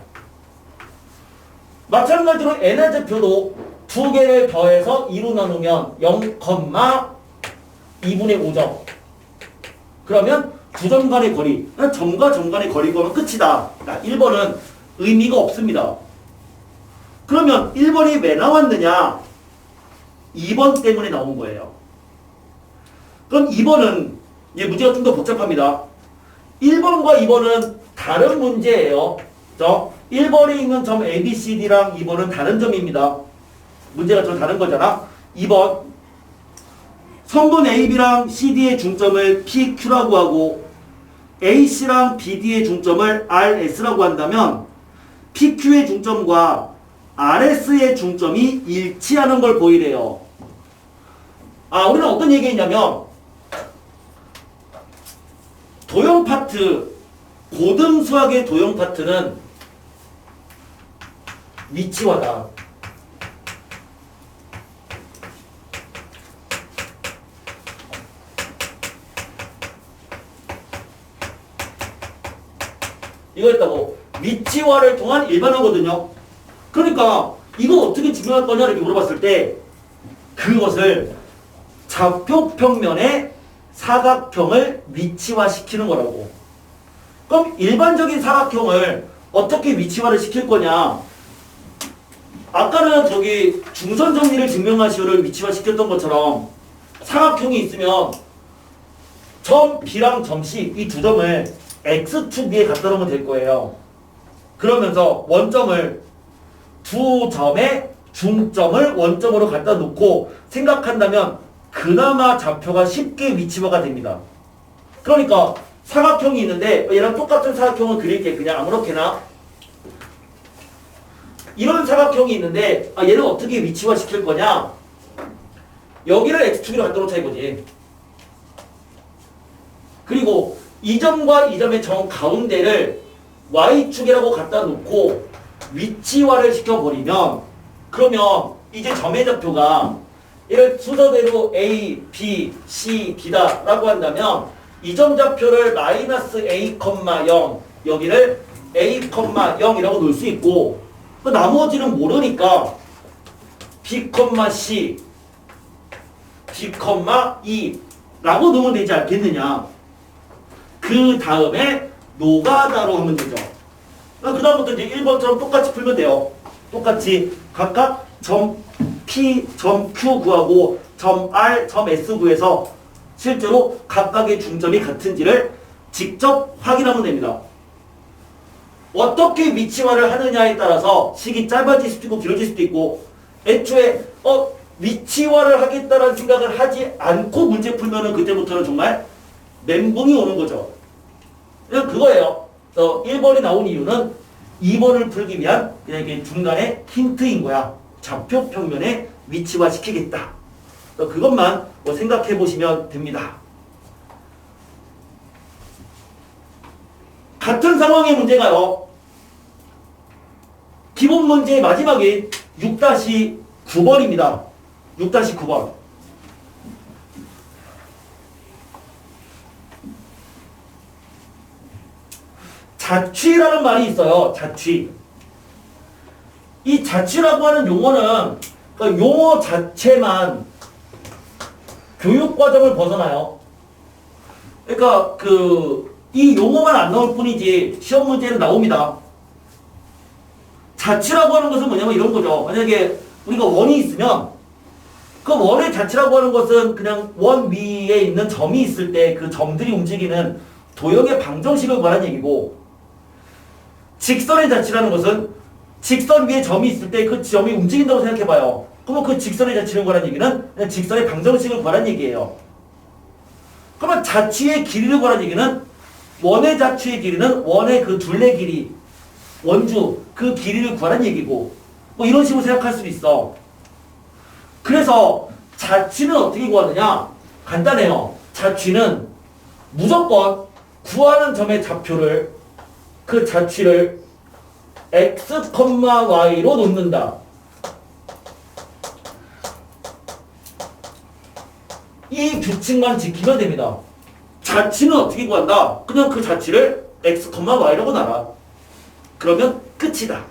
마찬가지로 n의 좌표도 두 개를 더해서 2로 나누면 0, 2분의 5점. 그러면 두 점 간의 거리, 점과 점 간의 거리가 끝이다. 1번은 의미가 없습니다. 그러면 1번이 왜 나왔느냐? 2번 때문에 나온 거예요. 그럼 2번은 문제가 좀 더 복잡합니다. 1번과 2번은 다른 문제예요. 1번에 있는 점 ABCD랑 2번은 다른 점입니다. 문제가 좀 다른 거잖아. 2번 선분 AB랑 CD의 중점을 PQ라고 하고 AC랑 BD의 중점을 RS라고 한다면 PQ의 중점과 RS의 중점이 일치하는 걸 보이래요. 우리는 어떤 얘기했냐면 도형 파트, 고등 수학의 도형 파트는 위치화다. 이거였다고. 위치화를 통한 일반화거든요. 그러니까 이거 어떻게 증명할 거냐 이렇게 물어봤을 때 그것을 좌표 평면의 사각형을 위치화시키는 거라고. 그럼 일반적인 사각형을 어떻게 위치화를 시킬 거냐? 아까는 저기 중선 정리를 증명하시오를 위치화시켰던 것처럼 사각형이 있으면 점 B랑 점 C 이 두 점을 X축 위에 갖다 놓으면 될 거예요. 그러면서 원점을 두 점의 중점을 원점으로 갖다 놓고 생각한다면 그나마 좌표가 쉽게 위치화가 됩니다. 그러니까 사각형이 있는데 얘랑 똑같은 사각형을 그릴게. 그냥 아무렇게나. 이런 사각형이 있는데 얘를 어떻게 위치화 시킬 거냐? 여기를 X축으로 갖다 놓자 이거지. 그리고 이 점과 이 점의 정 가운데를 Y축이라고 갖다 놓고 위치화를 시켜버리면 그러면 이제 점의 좌표가 이를 순서대로 A, B, C, D다 라고 한다면 이 점 좌표를 마이너스 A, 0 여기를 A, 0이라고 놓을 수 있고 나머지는 모르니까 B, C, B, E 라고 넣으면 되지 않겠느냐. 그 다음에 노가다로 하면 되죠. 그 다음부터 이제 1번처럼 똑같이 풀면 돼요. 똑같이 각각 점 P, 점 Q 구하고 점 R, 점 S 구해서 실제로 각각의 중점이 같은지를 직접 확인하면 됩니다. 어떻게 위치화를 하느냐에 따라서 식이 짧아질 수도 있고 길어질 수도 있고, 애초에 위치화를 하겠다라는 생각을 하지 않고 문제 풀면은 그때부터는 정말 멘붕이 오는 거죠. 그냥 그거예요. 1번이 나온 이유는 2번을 풀기 위한 그냥 이게 중간에 힌트인 거야. 좌표 평면에 위치화 시키겠다. 그것만 생각해 보시면 됩니다. 같은 상황의 문제가요. 기본 문제의 마지막인 6-9번입니다. 6-9번. 자취라는 말이 있어요. 자취. 이 자취라고 하는 용어는 그러니까 용어 자체만 교육과정을 벗어나요. 그러니까 이 용어만 안 나올 뿐이지 시험 문제는 나옵니다. 자취라고 하는 것은 뭐냐면 이런 거죠. 만약에 우리가 원이 있으면 그 원의 자취라고 하는 것은 그냥 원 위에 있는 점이 있을 때 그 점들이 움직이는 도형의 방정식을 말하는 얘기고, 직선의 자취라는 것은 직선 위에 점이 있을 때 그 점이 움직인다고 생각해봐요. 그러면 그 직선의 자취를 구하는 얘기는 그냥 직선의 방정식을 구하는 얘기예요. 그러면 자취의 길이를 구하는 얘기는 원의 자취의 길이는 원의 그 둘레 길이, 원주 그 길이를 구하는 얘기고, 이런 식으로 생각할 수도 있어. 그래서 자취는 어떻게 구하느냐? 간단해요. 자취는 무조건 구하는 점의 좌표를, 그 자취를 x, y로 놓는다. 이 규칙만 지키면 됩니다. 자취는 어떻게 구한다? 그냥 그 자취를 x, y라고 놔라. 그러면 끝이다.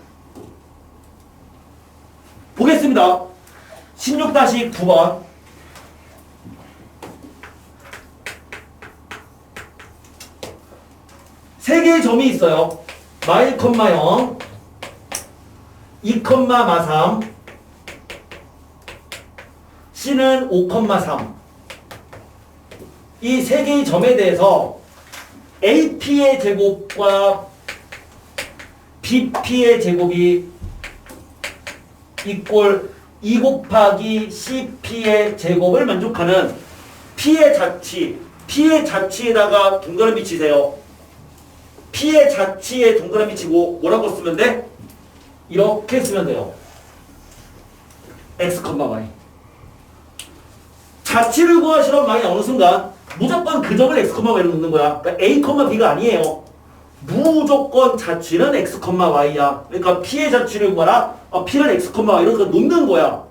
보겠습니다. 16-9번. 세 개의 점이 있어요. 마1, 0, 2, 3, C는 5, 3. 이 세 개의 점에 대해서 AP의 제곱과 BP의 제곱이 이꼴 2 곱하기 CP의 제곱을 만족하는 P의 자취, P의 자취에다가 동그라미 치세요. P의 자취에 동그라미 치고 뭐라고 쓰면 돼? 이렇게 쓰면 돼요. X, Y. 자취를 구하시란 말이 나오는 순간 무조건 그 점을 X, Y로 놓는 거야. 그러니까 A, B가 아니에요. 무조건 자취는 X, Y야. 그러니까 P의 자취를 구하라. P를 X, Y로 놓는 거야.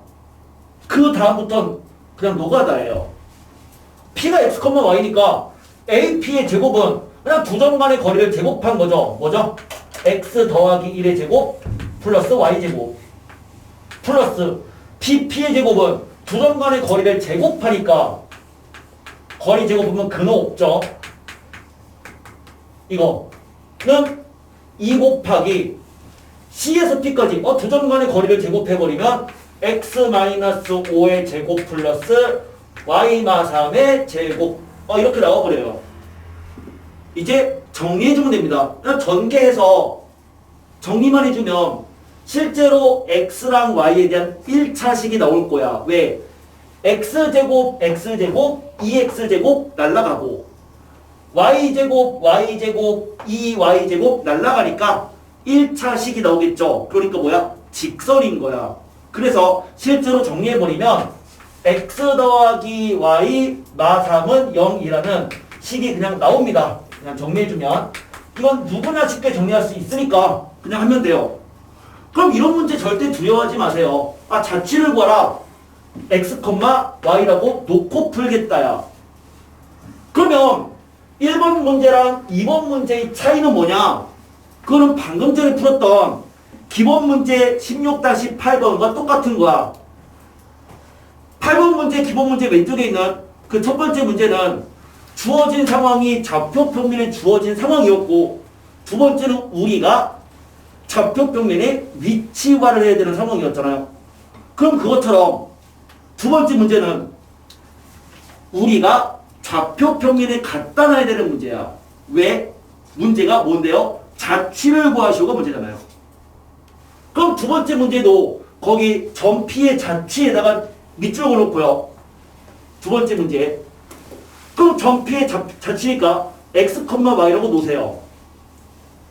그 다음부터는 그냥 노가다예요. P가 X, Y니까 AP의 제곱은 그냥 두 점 간의 거리를 제곱한 거죠. 뭐죠? X 더하기 1의 제곱 플러스 Y 제곱 플러스 BP의 제곱은 두 점 간의 거리를 제곱하니까 거리 제곱하면 근호 없죠. 이거는 2 곱하기 C에서 P까지 두 점 간의 거리를 제곱해버리면 X-5의 제곱 플러스 Y-3의 제곱 이렇게 나와버려요. 이제 정리해주면 됩니다. 그냥 전개해서 정리만 해주면 실제로 X랑 Y에 대한 1차식이 나올 거야. 왜? X제곱, X제곱, 2X제곱 날라가고 Y제곱, Y제곱, 2Y제곱 날라가니까 1차식이 나오겠죠. 그러니까 뭐야? 직선인 거야. 그래서 실제로 정리해버리면 X 더하기 Y 마3은 0이라는 식이 그냥 나옵니다. 그냥 정리해주면 이건 누구나 쉽게 정리할 수 있으니까 그냥 하면 돼요. 그럼 이런 문제 절대 두려워하지 마세요. 자취를 구하라. X, Y라고 놓고 풀겠다야. 그러면 1번 문제랑 2번 문제의 차이는 뭐냐? 그거는 방금 전에 풀었던 기본 문제 16-8번과 똑같은 거야. 8번 문제 기본 문제 왼쪽에 있는 그 첫 번째 문제는 주어진 상황이 좌표 평면에 주어진 상황이었고, 두 번째는 우리가 좌표 평면에 위치화를 해야 되는 상황이었잖아요. 그럼 그것처럼 두 번째 문제는 우리가 좌표 평면에 갖다 놔야 되는 문제야. 왜? 문제가 뭔데요? 자취를 구하시오가 문제잖아요. 그럼 두 번째 문제도 거기 점 P의 자취에다가 밑줄을 놓고요. 두 번째 문제. 그럼 점 P의 자취니까 x, y라고 놓으세요.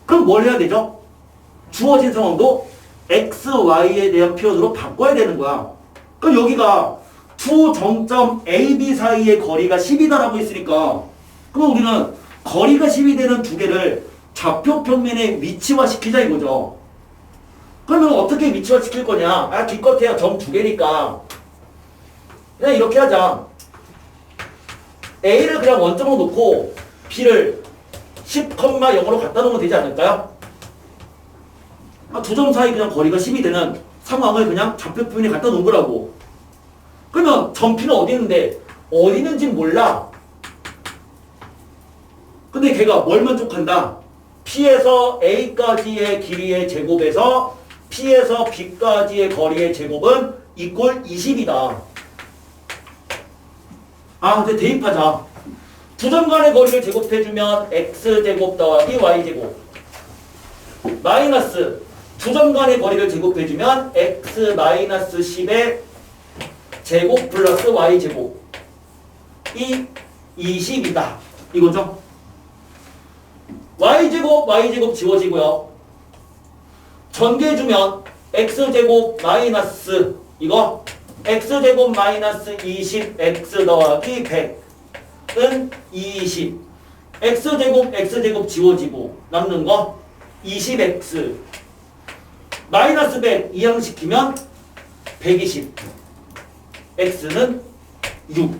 그럼 뭘 해야 되죠? 주어진 상황도 x, y에 대한 표현으로 바꿔야 되는 거야. 그럼 여기가 두 정점 A, B 사이의 거리가 10이다라고 했으니까, 그럼 우리는 거리가 10이 되는 두 개를 좌표 평면에 위치화시키자 이거죠. 그러면 어떻게 위치화시킬 거냐? 기껏해야 점 두 개니까 그냥 이렇게 하자. A를 그냥 원점으로 놓고 B를 10,0로 갖다 놓으면 되지 않을까요? 두 점 사이 그냥 거리가 10이 되는 상황을 그냥 좌표 평면에 갖다 놓은 거라고. 그러면 점 P는 어디 있는데 어디 있는지 몰라. 근데 걔가 뭘 만족한다? P에서 A까지의 길이의 제곱에서 P에서 B까지의 거리의 제곱은 이꼴 20이다. 근데 대입하자. 두 점 간의 거리를 제곱해주면 X제곱 더하기 Y제곱 마이너스 두 점 간의 거리를 제곱해주면 X 마이너스 10의 제곱 플러스 Y제곱 이 20이다. 이거죠? Y제곱 지워지고요. 전개해주면 X제곱 마이너스 이거 X제곱 마이너스 20 X 더하기 100은 20 X제곱 지워지고 남는 거 20X 마이너스 100 이항시키면 120 X는 6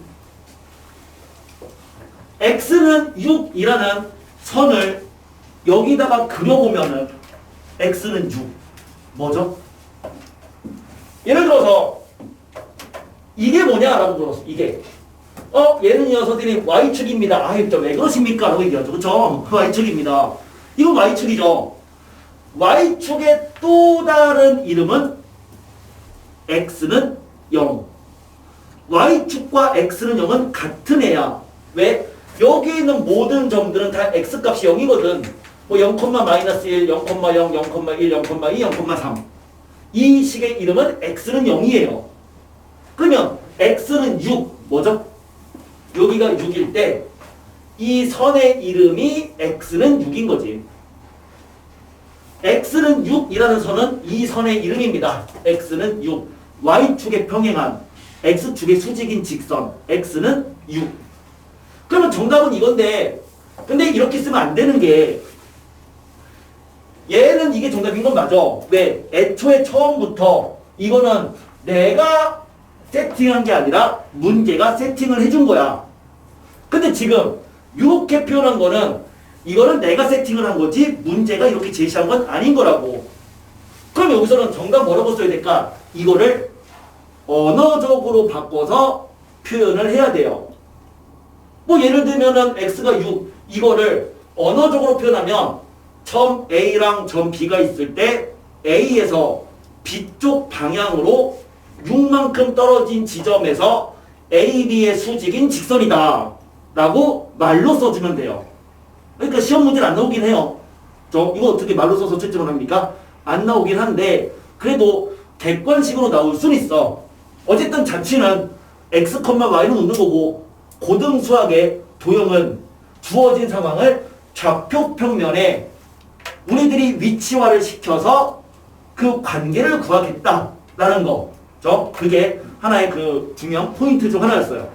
X는 6이라는 선을 여기다가 그려보면은 X는 6 뭐죠? 예를 들어서 이게 뭐냐라고 물었어. 이게 얘는요 선생님 Y축입니다. 왜 그러십니까? 라고 얘기하죠. 그쵸? Y축입니다. 이건 Y축이죠. Y축의 또 다른 이름은 X는 0. Y축과 X는 0은 같은 애야. 왜? 여기 있는 모든 점들은 다 X값이 0이거든. 뭐 0, -1, 0, 0, 0, 1, 0,2, 0,3. 이 식의 이름은 X는 0이에요. 그러면 X는 6. 뭐죠? 여기가 6일 때 이 선의 이름이 X는 6인 거지. X는 6이라는 선은 이 선의 이름입니다. X는 6. Y축에 평행한 X축의 수직인 직선 X는 6. 그러면 정답은 이건데, 근데 이렇게 쓰면 안 되는 게 얘는 이게 정답인 건 맞아. 왜? 애초에 처음부터 이거는 내가 세팅한 게 아니라 문제가 세팅을 해준 거야. 근데 지금 이렇게 표현한 거는 이거는 내가 세팅을 한 거지 문제가 이렇게 제시한 건 아닌 거라고. 그럼 여기서는 정답 뭐라고 써야 될까? 이거를 언어적으로 바꿔서 표현을 해야 돼요. 뭐 예를 들면은 x가 6 이거를 언어적으로 표현하면 점 A랑 점 B가 있을 때 A에서 B쪽 방향으로 6만큼 떨어진 지점에서 A, B의 수직인 직선이다 라고 말로 써주면 돼요. 그러니까 시험 문제는 안 나오긴 해요. 이거 어떻게 말로 써서 채점을 합니까? 안 나오긴 한데 그래도 객관식으로 나올 수는 있어. 어쨌든 자취는 x, y로 놓는 거고 고등 수학의 도형은 주어진 상황을 좌표 평면에 우리들이 위치화를 시켜서 그 관계를 구하겠다라는 거. 그게 하나의 그 중요한 포인트 중 하나였어요.